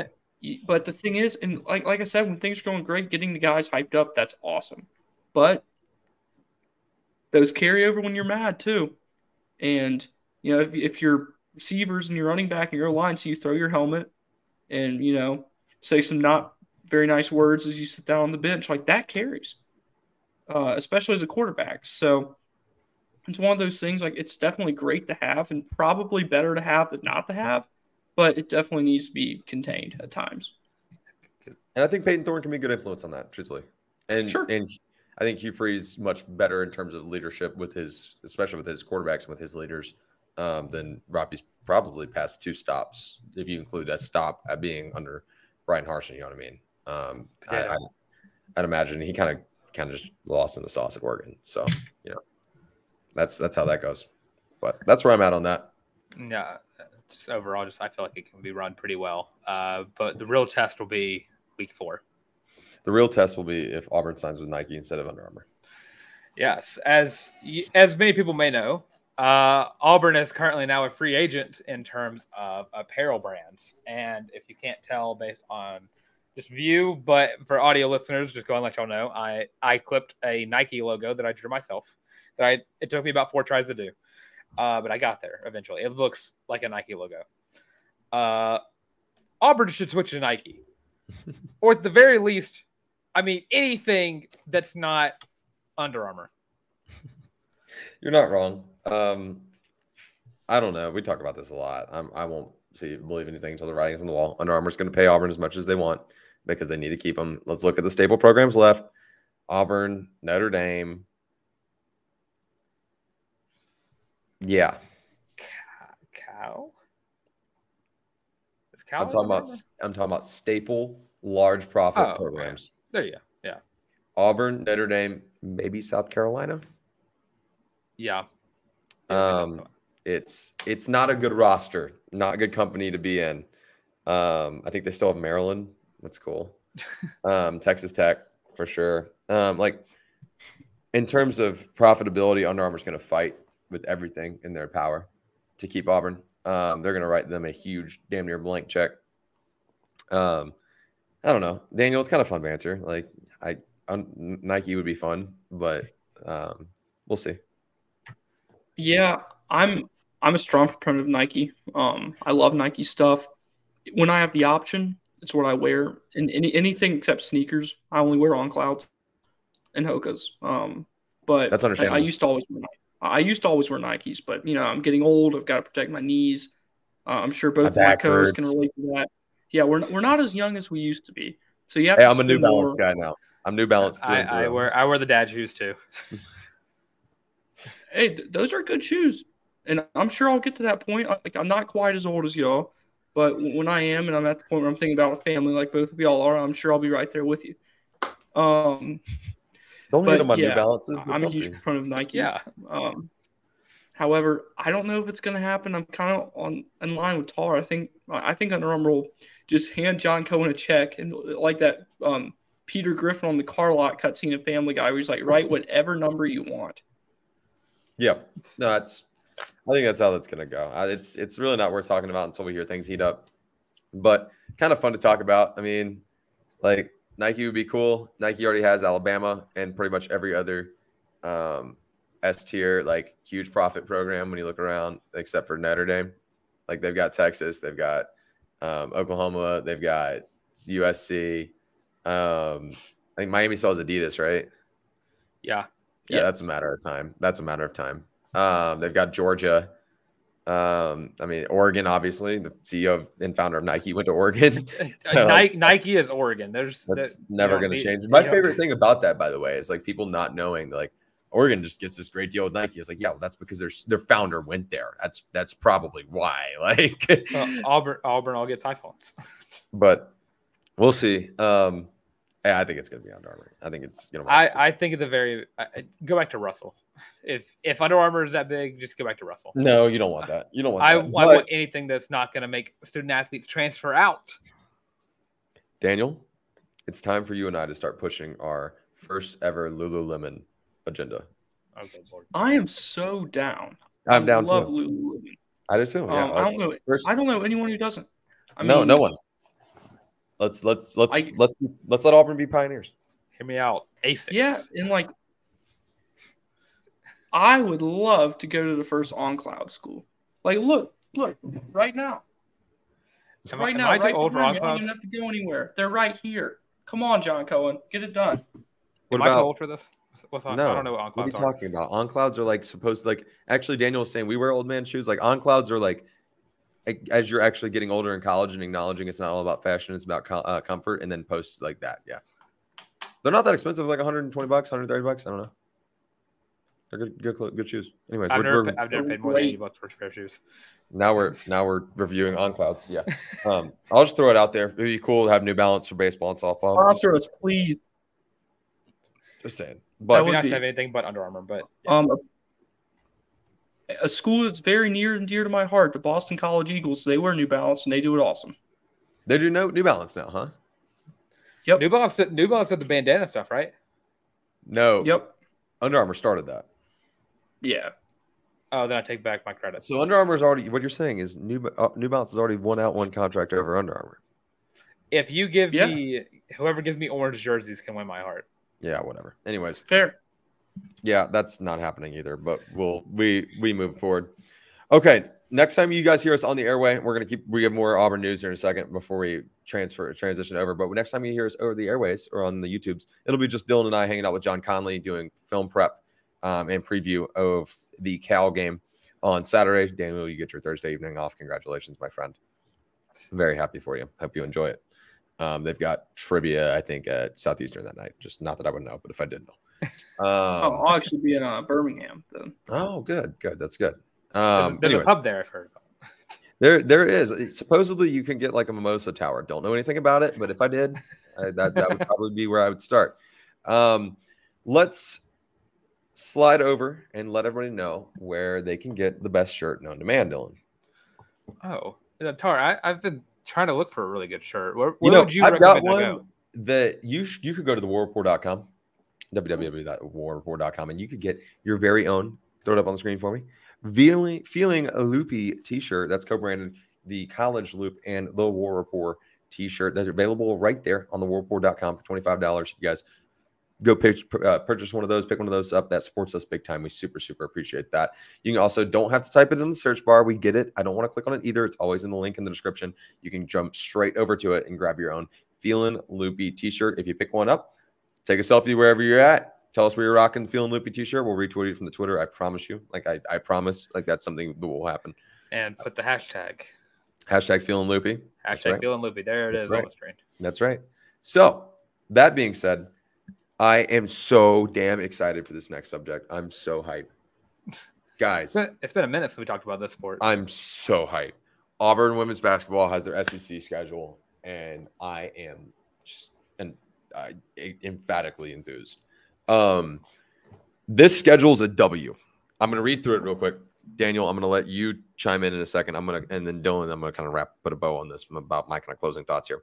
but the thing is, and like I said, when things are going great, getting the guys hyped up, that's awesome. But those carry over when you're mad too. And, you know, if your receivers and your running back and your line see you throw your helmet and, you know, say some not very nice words as you sit down on the bench, like that carries, especially as a quarterback. So it's one of those things, like it's definitely great to have and probably better to have than not to have, but it definitely needs to be contained at times. And I think Peyton Thorne can be a good influence on that, truthfully. And sure. And I think Hugh Freeze much better in terms of leadership especially with his quarterbacks and with his leaders, than Robby's probably past two stops, if you include that stop at being under Brian Harsin, you know what I mean? I'd imagine he kind of just lost in the sauce at Oregon. So, you know, that's how that goes. But that's where I'm at on that. Yeah, just overall, I feel like it can be run pretty well. But the real test will be week 4. The real test will be if Auburn signs with Nike instead of Under Armour. Yes, as many people may know, Auburn is currently now a free agent in terms of apparel brands. And if you can't tell based on just view, but for audio listeners, just go and let y'all know, I clipped a Nike logo that I drew myself. It took me about 4 tries to do, but I got there eventually. It looks like a Nike logo. Auburn should switch to Nike. Or at the very least, I mean, anything that's not Under Armour. You're not wrong. I don't know. We talk about this a lot. I won't believe anything until the writing's on the wall. Under Armour's going to pay Auburn as much as they want because they need to keep them. Let's look at the stable programs left. Auburn, Notre Dame. Yeah. Cal? Is I'm talking about staple, large profit programs. There you go. Yeah. Auburn, Notre Dame, maybe South Carolina. Yeah. It's not a good roster, not a good company to be in. I think they still have Maryland. That's cool. Texas Tech for sure. Like in terms of profitability, Under Armour's going to fight with everything in their power to keep Auburn. They're going to write them a huge, damn near blank check. I don't know, Daniel. It's kind of fun banter. Like Nike would be fun, but we'll see. Yeah, I'm a strong proponent of Nike. I love Nike stuff. When I have the option, it's what I wear. And anything except sneakers, I only wear On Clouds and Hokas. But that's understandable. I used to always wear Nikes, but I'm getting old. I've got to protect my knees. I'm sure both my co-hosts can relate to that. Yeah, we're not as young as we used to be. So you have I'm a New Balance guy now. I'm New Balance. I wear the dad shoes too. Hey, those are good shoes, and I'm sure I'll get to that point. Like I'm not quite as old as y'all, but when I am, and I'm at the point where I'm thinking about a family like both of y'all are, I'm sure I'll be right there with you. Don't hate them on New Balances. I'm a huge proponent of Nike. Yeah. However, I don't know if it's going to happen. I'm kind of in line with Tarr. I think Under Armour will just hand John Cohen a check, and like that Peter Griffin on the car lot cutscene of Family Guy, where he's like, write whatever number you want. Yeah, no, I think that's how that's gonna go. It's really not worth talking about until we hear things heat up, but kind of fun to talk about. I mean, like Nike would be cool. Nike already has Alabama and pretty much every other S tier like huge profit program when you look around, except for Notre Dame. Like they've got Texas, they've got Oklahoma, they've got USC. I think Miami still has Adidas, right? Yeah, that's a matter of time. They've got Georgia. I mean, Oregon, obviously. The CEO and founder of Nike went to Oregon. So Nike is Oregon. That's never going to change. My favorite thing about that, by the way, is like people not knowing like Oregon just gets this great deal with Nike. It's like, yeah, well, that's because their founder went there. That's probably why. Like Auburn all gets iPhones. But we'll see. I think it's going to be Under Armour. I think it's I think at the very go back to Russell. If Under Armour is that big, just go back to Russell. No, you don't want that. You don't want I that. I want anything that's not going to make student athletes transfer out. Daniel, it's time for you and I to start pushing our first ever Lululemon agenda. Okay, Lord. I am so down. I'm down too. I love Lululemon. I do too. Yeah, I don't know anyone who doesn't. No one. Let's let Auburn be pioneers. Hear me out. ASICS. Yeah, and like I would love to go to the first On Cloud school. Like, look, right now. Am I too old for On Clouds? You don't have to go anywhere. They're right here. Come on, John Cohen, get it done. Am I too old for this? I don't know what On Clouds are. What are you talking about? On Clouds are like supposed to, like, actually Daniel was saying we wear old man shoes. Like On Clouds are like as you're actually getting older in college and acknowledging it's not all about fashion, it's about comfort, and then posts like that. Yeah, they're not that expensive, like $120, $130. I don't know. They're good shoes. Anyways, I've never paid more than $80 for a pair of shoes. Now we're reviewing On Clouds. Yeah, I'll just throw it out there. It'd be cool to have New Balance for baseball and softball. Sponsor us, please. Just saying. But we not have anything but Under Armour. But a school that's very near and dear to my heart, the Boston College Eagles. They wear New Balance and they do it awesome. They do New Balance now, huh? Yep. New Balance did the bandana stuff, right? No. Yep. Under Armour started that. Yeah. Oh, then I take back my credit. So Under Armour is already. What you're saying is New Balance has already won out one contract over Under Armour. If you give me, whoever gives me orange jerseys can win my heart. Yeah, whatever. Anyways, Fair. Yeah, that's not happening either. But we move forward. Okay, next time you guys hear us on the airway, we have more Auburn news here in a second before we transition over. But next time you hear us over the airways or on the YouTubes, it'll be just Dylan and I hanging out with John Conley doing film prep and preview of the Cal game on Saturday. Daniel, you get your Thursday evening off. Congratulations, my friend. Very happy for you. Hope you enjoy it. They've got trivia, I think, at Southeastern that night. Just not that I would know, but if I did know. I'll actually be in Birmingham then. Oh, good. That's good. There's a pub there, I've heard about. There is. Supposedly, you can get like a mimosa tower. Don't know anything about it, but if I did, that would probably be where I would start. Let's slide over and let everybody know where they can get the best shirt known to man, Dylan. Oh, Tarr, I've been trying to look for a really good shirt. Where would you recommend I go? That you could go to thewarreport.com, www.warreport.com, and you could get your very own. Throw it up on the screen for me. Feeling a Loopy t-shirt that's co-branded the College Loop and the War Report t-shirt that's available right there on thewarreport.com for $25. You guys go purchase one of those, pick one of those up. That supports us big time. We super appreciate that. You can also don't have to type it in the search bar. We get it. I don't want to click on it either. It's always in the link in the description. You can jump straight over to it and grab your own Feelin' Loopy t-shirt. If you pick one up, take a selfie wherever you're at. Tell us where you're rocking the Feelin' Loopy t-shirt. We'll retweet it from the Twitter. I promise you. I promise. Like, that's something that will happen. And put the hashtag. Hashtag Feelin' Loopy. Hashtag Feelin' Loopy. There it is on the screen. That's right. So, that being said, I am so damn excited for this next subject. I'm so hyped. Guys. It's been a minute since we talked about this sport. I'm so hyped. Auburn women's basketball has their SEC schedule, and I am just emphatically enthused. This schedule is a W. I'm going to read through it real quick. Daniel, I'm going to let you chime in a second. And then Dylan, I'm going to kind of put a bow on this about my kind of closing thoughts here.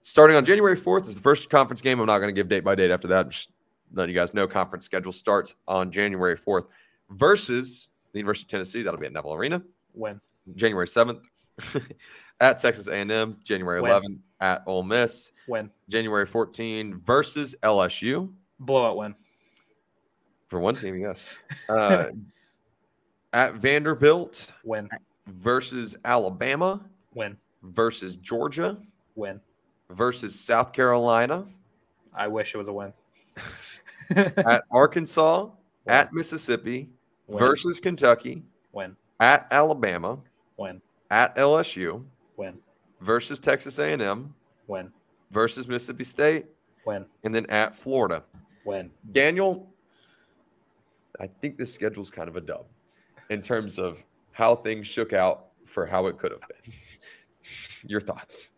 Starting on January 4th is the first conference game. I'm not going to give date by date after that. Just letting you guys know conference schedule starts on January 4th versus the University of Tennessee. That'll be at Neville Arena. When? January 7th. At Texas A&M. January 11th at Ole Miss. When? January 14 versus LSU. Blowout win. For one team, yes. At Vanderbilt. Win. Versus Alabama. Win. Versus Georgia. Win. Versus South Carolina. I wish it was a win. At Arkansas. Win. At Mississippi. Win. Versus Kentucky. Win. At Alabama. Win. At LSU. Win. Versus Texas A&M. Win. Versus Mississippi State. Win. And then at Florida. Win. Daniel, I think this schedule is kind of a dub in terms of how things shook out for how it could have been. Your thoughts?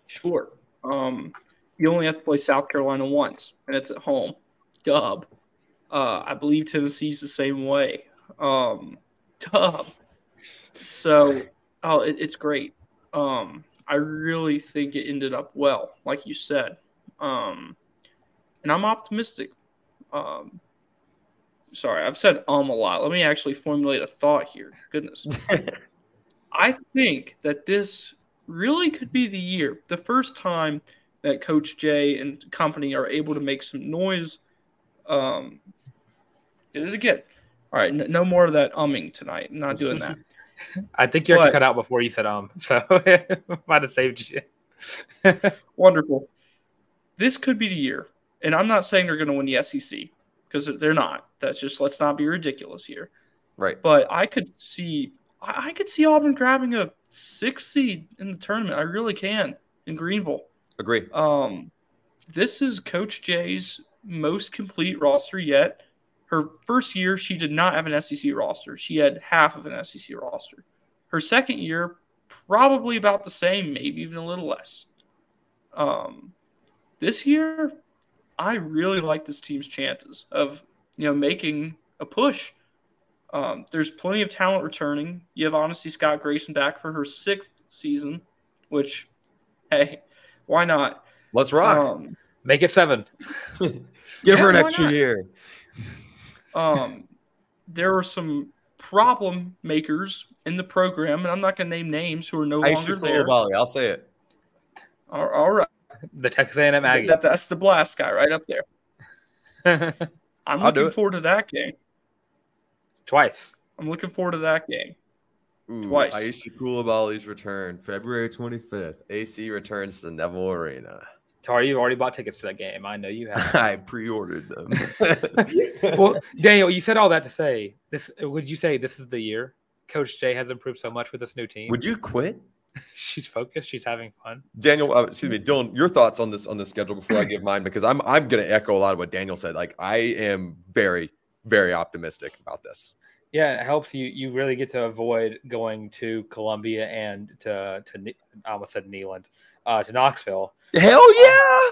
Sure. You only have to play South Carolina once, and it's at home. Dub. I believe Tennessee's the same way. Dub. So, it's great. I really think it ended up well, like you said. And I'm optimistic. Sorry, I've said a lot. Let me actually formulate a thought here. Goodness. I think that this really could be the year, the first time that Coach Jay and company are able to make some noise. Did it again. All right, no more of that umming tonight. I'm not doing that. I think you actually cut out before you said so it might have saved you. Wonderful. This could be the year. And I'm not saying they're going to win the SEC because they're not. That's just, let's not be ridiculous here. Right. But I could see Auburn grabbing a 6th seed in the tournament. I really can in Greenville. Agree. This is Coach Jay's most complete roster yet. Her first year, she did not have an SEC roster. She had half of an SEC roster. Her second year, probably about the same, maybe even a little less. This year, I really like this team's chances of, making a push. There's plenty of talent returning. You have Honesty Scott Grayson back for her 6th season, which, hey, why not? Let's rock. Make it 7. Give her an extra year. there are some problem makers in the program, and I'm not going to name names who are no longer there. I'll say it. All right. The Texas A&M Aggie. That's the blast guy right up there. I'm looking forward to that game. Twice. I'm looking forward to that game. Ooh, Twice. Aisha Coulibaly's return, February 25th. AC returns to Neville Arena. Tarr, you already bought tickets to that game. I know you have. I pre-ordered them. Well, Daniel, you said all that to say this. Would you say this is the year Coach Jay has improved so much with this new team? Would you quit? She's focused. She's having fun. Daniel, excuse me, Dylan. Your thoughts on this schedule before I give mine, because I'm going to echo a lot of what Daniel said. Like, I am very, very optimistic about this. Yeah, it helps you. You really get to avoid going to Columbia and to I almost said Neyland, to Knoxville. Hell yeah!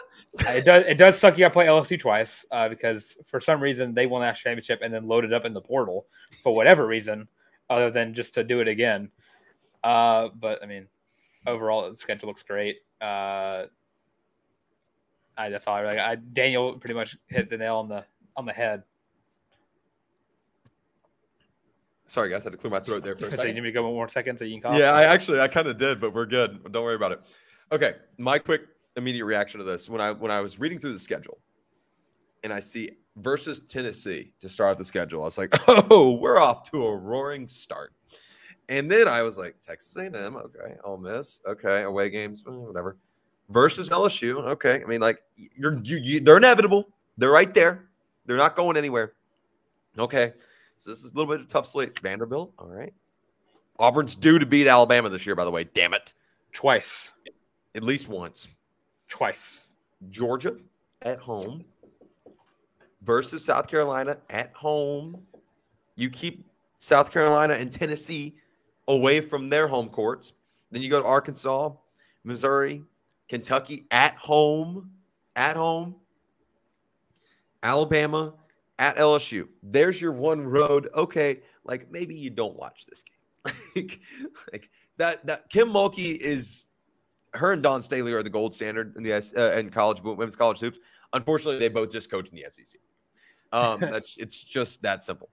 It does suck. You got to play LSU twice because for some reason they won that championship and then loaded up in the portal for whatever reason, other than just to do it again. But I mean, overall the schedule looks great. That's all I really. Daniel pretty much hit the nail on the head. Sorry, guys, I had to clear my throat there for a second. So you need me to go one more second so you can cough? Yeah, I kind of did, but we're good. Don't worry about it. Okay, my quick immediate reaction to this when I was reading through the schedule, and I see versus Tennessee to start the schedule, I was like, oh, we're off to a roaring start. And then I was like, Texas A&M, okay, Ole Miss, okay, away games, whatever. Versus LSU, okay. I mean, like they're inevitable. They're right there. They're not going anywhere. Okay. So this is a little bit of a tough slate. Vanderbilt, all right. Auburn's due to beat Alabama this year, by the way. Damn it. Twice. At least once. Twice. Georgia at home versus South Carolina at home. You keep South Carolina and Tennessee away from their home courts. Then you go to Arkansas, Missouri, Kentucky at home. Alabama at LSU. There's your one road. Okay, like maybe you don't watch this game. like that Kim Mulkey is her and Dawn Staley are the gold standard in the in women's college hoops. Unfortunately, they both just coach in the SEC. It's just that simple.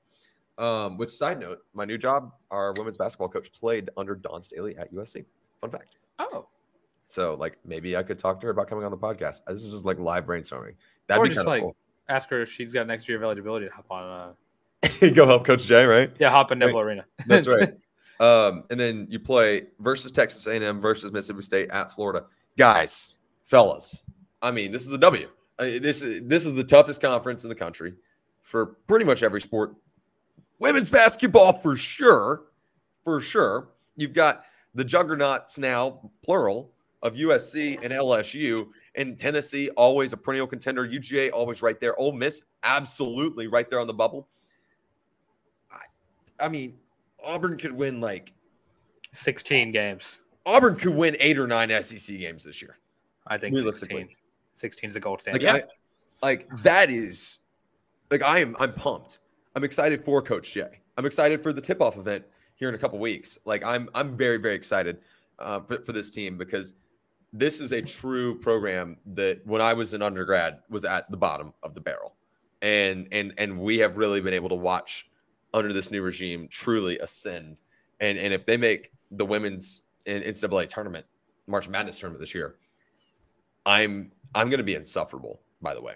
Which side note, my new job, our women's basketball coach played under Dawn Staley at USC. Fun fact. Oh. So like maybe I could talk to her about coming on the podcast. This is just like live brainstorming. That'd be kind of cool. Ask her if she's got next year of eligibility to hop on. Go help Coach Jay, right? Yeah, hop in Neville Arena. That's right. And then you play versus Texas A&M versus Mississippi State at Florida. Guys, fellas, I mean, this is a W. This is the toughest conference in the country for pretty much every sport. Women's basketball for sure. For sure. You've got the juggernauts now, plural, of USC and LSU. And Tennessee, always a perennial contender. UGA, always right there. Ole Miss, absolutely right there on the bubble. I mean, Auburn could win like 16 games. Auburn could win 8 or 9 SEC games this year. I think 16. 16 is the gold standard. That is like I'm pumped. I'm excited for Coach Jay. I'm excited for the tip-off event here in a couple weeks. Like I'm very, very excited for this team because this is a true program that when I was an undergrad was at the bottom of the barrel. And we have really been able to watch under this new regime truly ascend. And if they make the women's NCAA tournament, March Madness tournament this year, I'm going to be insufferable, by the way.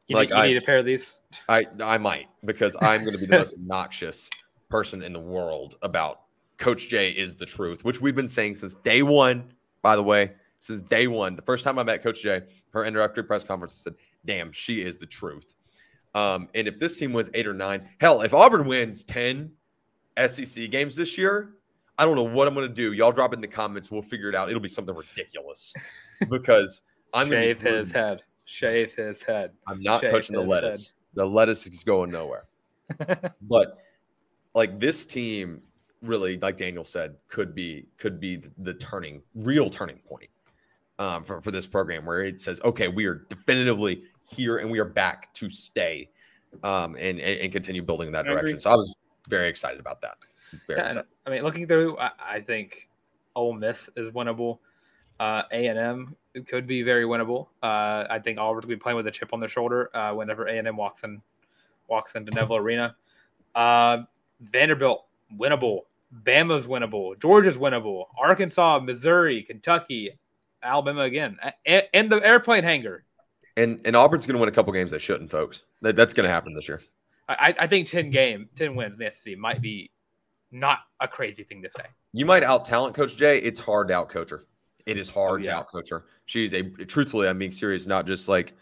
You need a pair of these? I might, because I'm going to be the most obnoxious person in the world about Coach Jay is the truth, which we've been saying since day one. By the way, since day one, the first time I met Coach Jay, her introductory press conference said, damn, she is the truth. And if this team wins 8 or 9, hell, if Auburn wins 10 SEC games this year, I don't know what I'm going to do. Y'all drop it in the comments. We'll figure it out. It'll be something ridiculous because I'm going to shave his head. Shave his head. I'm not touching the lettuce. The lettuce is going nowhere. But like this team really, like Daniel said, could be the real turning point for this program where it says, okay, we are definitively here and we are back to stay and continue building in that direction. So I was very excited about that. Very excited. I mean, looking through, I think Ole Miss is winnable. A&M could be very winnable. I think Auburn will be playing with a chip on their shoulder whenever A&M walks into Neville Arena. Vanderbilt, winnable. Bama's winnable. Georgia's winnable. Arkansas, Missouri, Kentucky, Alabama again. And the airplane hangar. And Auburn's going to win a couple games they shouldn't, folks. That's going to happen this year. I think 10 wins in the SEC might be not a crazy thing to say. You might out-talent Coach Jay. It's hard to out-coach her. It is hard to out-coach her. She's truthfully, I'm being serious, not just like,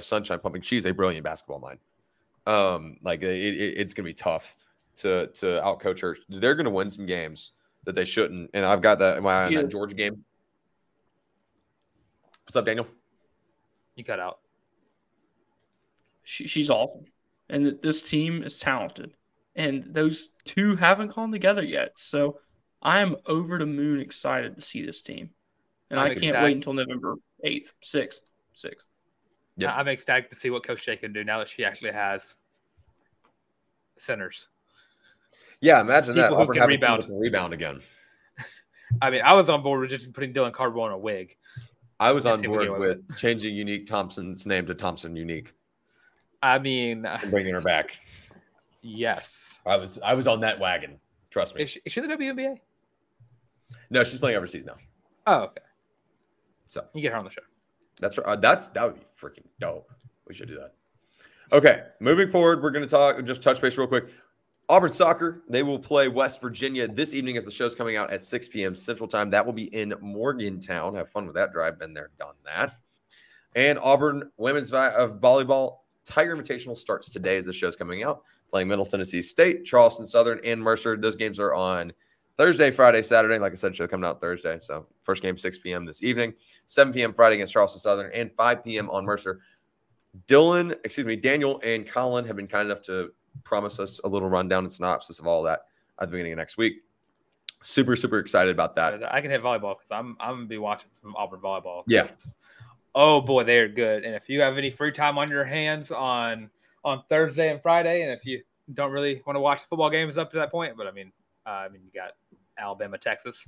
sunshine pumping. She's a brilliant basketball mind. It's going to be tough to out-coach her. They're going to win some games that they shouldn't. And I've got that in my eye on that Georgia game. What's up, Daniel? You cut out. She's awesome. And this team is talented. And those two haven't come together yet. So I am over the moon excited to see this team. And I can't wait until November 8th, 6th. Yeah, I'm ecstatic to see what Coach Jay can do now that she actually has centers. Yeah, imagine that. Auburn can rebound again. I mean, I was on board with just putting Dylan Cardwell in a wig. I was on board with changing Unique Thompson's name to Thompson Unique. I mean, and bringing her back. Yes, I was on that wagon. Trust me. Is she in the WNBA? No, she's playing overseas now. Oh, okay. So you get her on the show. That's that would be freaking dope. We should do that. Okay, moving forward, we're going to just touch base real quick. Auburn soccer, they will play West Virginia this evening as the show's coming out at 6 p.m. Central Time. That will be in Morgantown. Have fun with that drive. Been there, done that. And Auburn women's volleyball Tiger Invitational starts today as the show's coming out. Playing Middle Tennessee State, Charleston Southern, and Mercer. Those games are on Thursday, Friday, Saturday. Like I said, show coming out Thursday. So first game 6 p.m. this evening, 7 p.m. Friday against Charleston Southern, and 5 p.m. on Mercer. Daniel and Colin have been kind enough to promise us a little rundown and synopsis of all that at the beginning of next week. Super, super excited about that. I can hit volleyball because I'm going to be watching some Auburn volleyball. Yeah. Oh, boy, they're good. And if you have any free time on your hands on Thursday and Friday, and if you don't really want to watch the football games up to that point, but I mean, you got Alabama, Texas.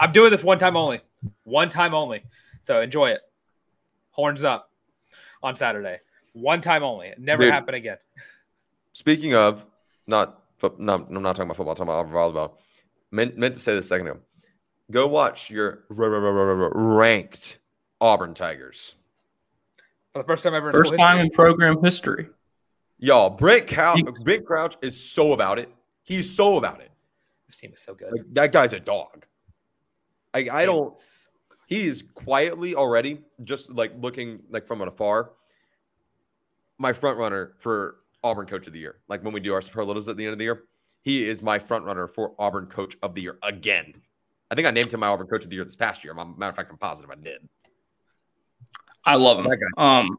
I'm doing this one time only. So enjoy it. Horns up on Saturday. One time only. Never happen again. Speaking of, I'm not talking about football, I'm talking about Auburn volleyball. Meant to say this a second ago. Go watch your ranked Auburn Tigers. For the first time ever. First time in program history. Y'all, Brent Crouch is so about it. He's so about it. This team is so good. Like, that guy's a dog. He is quietly already, just like looking like from afar, my front runner for Auburn Coach of the Year. Like when we do our superlatives at the end of the year, he is my front runner for Auburn Coach of the Year again. I think I named him my Auburn Coach of the Year this past year. Matter of fact, I'm positive I did. I love him.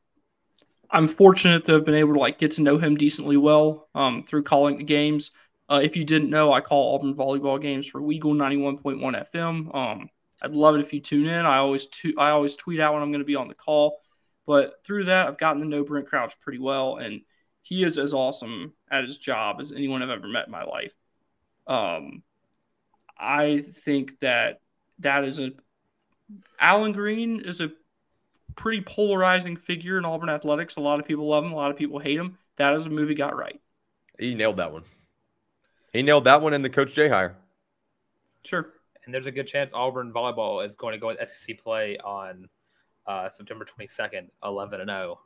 I'm fortunate to have been able to get to know him decently well through calling the games. If you didn't know, I call Auburn volleyball games for Weagle 91.1 FM. I'd love it if you tune in. I always tweet out when I'm going to be on the call. But through that, I've gotten to know Brent Crouch pretty well, and he is as awesome at his job as anyone I've ever met in my life. I think that is Alan Green is a pretty polarizing figure in Auburn athletics. A lot of people love him. A lot of people hate him. That is a move he got right. He nailed that one. He nailed that one in the Coach J hire. Sure. And there's a good chance Auburn volleyball is going to go with SEC play on September 22nd, 11-0.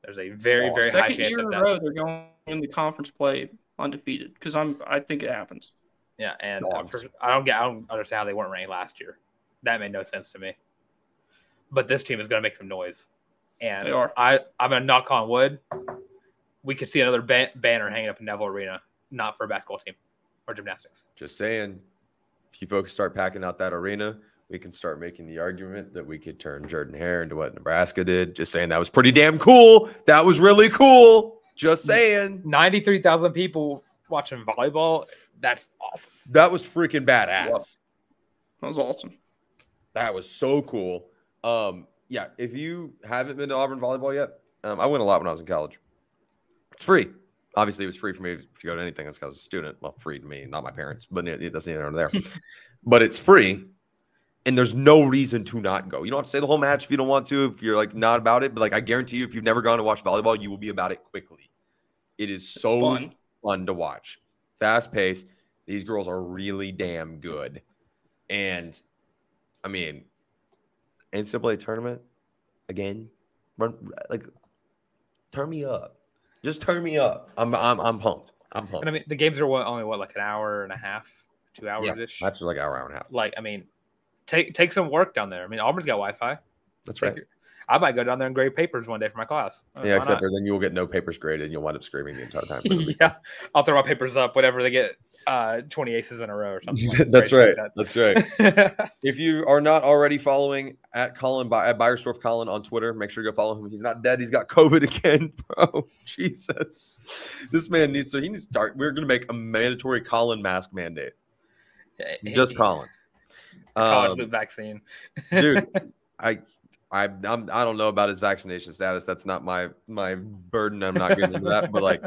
There's a very high chance of that. Second year in a row, they're going in the conference play undefeated because I think it happens. Yeah, and I don't understand how they weren't ranked last year. That made no sense to me. But this team is going to make some noise, and they are. I'm going to knock on wood. We could see another banner hanging up in Neville Arena, not for a basketball team or gymnastics. Just saying, if you folks start packing out that arena, we can start making the argument that we could turn Jordan Hare into what Nebraska did. Just saying, that was pretty damn cool. That was really cool. Just saying. 93,000 people watching volleyball. That's awesome. That was freaking badass. That was awesome. That was so cool. Yeah, if you haven't been to Auburn volleyball yet, I went a lot when I was in college. It's free. Obviously, it was free for me to go to anything that's because I was a student. Well, free to me, not my parents, but that's neither here nor there. But it's free, and there's no reason to not go. You don't have to stay the whole match if you don't want to, if you're not about it. But I guarantee you, if you've never gone to watch volleyball, you will be about it quickly. It is so fun to watch. Fast paced. These girls are really damn good. And I mean, NCAA tournament again. Turn me up. Just turn me up. I'm pumped. I'm pumped. And I mean, the games are only like an hour and a half, 2 hours ish. That's like an hour and a half. Like, I mean, take some work down there. I mean, Auburn's got Wi-Fi. That's right. I might go down there and grade papers one day for my class. Yeah, except for then you will get no papers graded and you'll wind up screaming the entire time. Yeah, I'll throw my papers up whenever they get 20 aces in a row or something. That's right. That's right. If you are not already following at Beiersdorf Colin on Twitter, make sure you go follow him. He's not dead. He's got COVID again, bro. Jesus, this man needs to start. We're gonna make a mandatory Colin mask mandate. Just Colin. College Loop vaccine, dude. I don't know about his vaccination status. That's not my burden. I'm not getting into that. But like,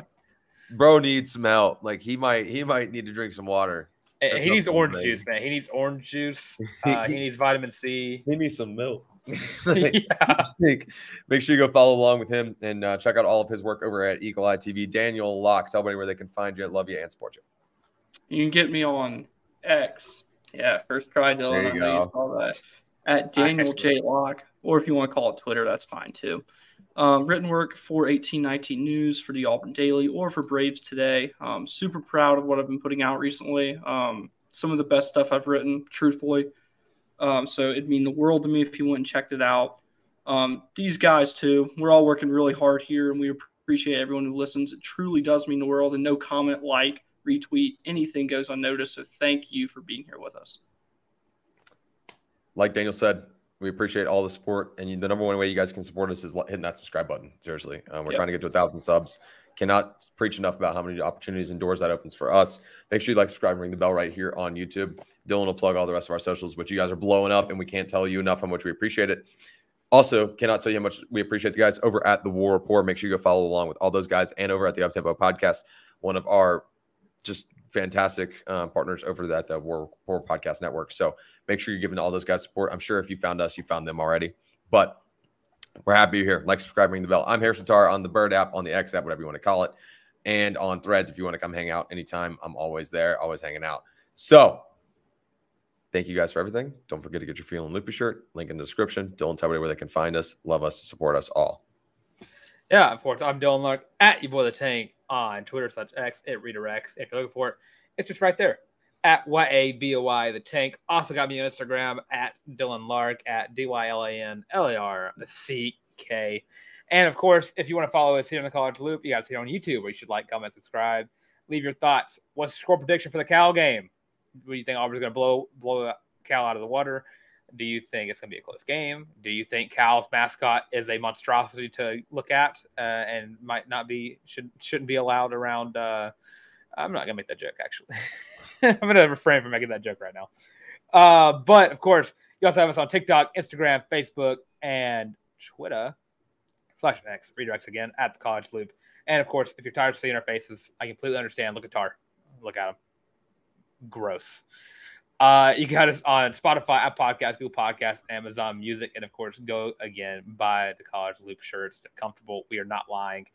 bro needs some help. Like he might need to drink some water. He needs orange juice, man. He needs orange juice. He needs vitamin C. He needs some milk. Make sure you go follow along with him and check out all of his work over at Eagle Eye TV. Daniel Locke, tell everybody where they can find you, love you, and support you. You can get me on X. Yeah, first try, Dylan. There you go. You saw that. At Daniel J. Locke, or if you want to call it Twitter, that's fine too. Written work for 1819 News for the Auburn Daily or for Braves Today. Super proud of what I've been putting out recently. Some of the best stuff I've written, truthfully. So it'd mean the world to me if you went and checked it out. These guys, too, we're all working really hard here, and we appreciate everyone who listens. It truly does mean the world, and no comment, like, retweet, anything goes unnoticed. So thank you for being here with us. Like Daniel said, we appreciate all the support, and the number one way you guys can support us is hitting that subscribe button. Seriously, we're trying to get to 1,000 subs. Cannot preach enough about how many opportunities and doors that opens for us. Make sure you like, subscribe, and ring the bell right here on YouTube. Dylan will plug all the rest of our socials, which you guys are blowing up, and we can't tell you enough how much we appreciate it. Also, cannot tell you how much we appreciate the guys over at the War Report. Make sure you go follow along with all those guys, and over at the Uptempo Podcast, one of our just fantastic partners over at the War Report Podcast Network. So make sure you're giving all those guys support. I'm sure if you found us, you found them already. But we're happy you're here. Like, subscribe, ring the bell. I'm Harrison Tarr on the Bird app, on the X app, whatever you want to call it, and on Threads. If you want to come hang out anytime, I'm always there, always hanging out. So thank you guys for everything. Don't forget to get your Feeling Loopy shirt. Link in the description. Dylan, tell everybody where they can find us, love us, support us all. Yeah, of course. I'm Dylan Larck at your boy the Tank on Twitter /X. It redirects. If you're looking for it, it's just right there at YABOY the Tank. Also got me on Instagram at Dylan Larck at DYLANLARCK. And of course, if you want to follow us here on the College Loop, you got to see it on YouTube, where you should like, comment, subscribe, leave your thoughts. What's the score prediction for the Cal game? Do you think Auburn's going to blow Cal out of the water? Do you think it's going to be a close game? Do you think Cal's mascot is a monstrosity to look at and might not be shouldn't be allowed around? I'm not going to make that joke, actually. I'm going to refrain from making that joke right now. But, of course, you also have us on TikTok, Instagram, Facebook, and Twitter /X, redirects again, at the College Loop. And, of course, if you're tired of seeing our faces, I completely understand. Look at Tarr. Look at him. Gross. You got us on Spotify, Apple Podcasts, Google Podcasts, Amazon Music, and of course, go again buy the College Loop shirts. They're comfortable. We are not lying.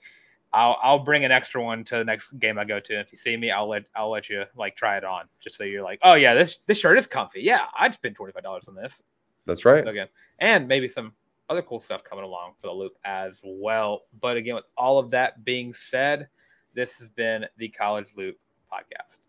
I'll bring an extra one to the next game I go to. If you see me, I'll let you like try it on, just so you're like, oh yeah, this shirt is comfy. Yeah, I'd spend $25 on this. That's right. So again, and maybe some other cool stuff coming along for the Loop as well. But again, with all of that being said, this has been the College Loop Podcast.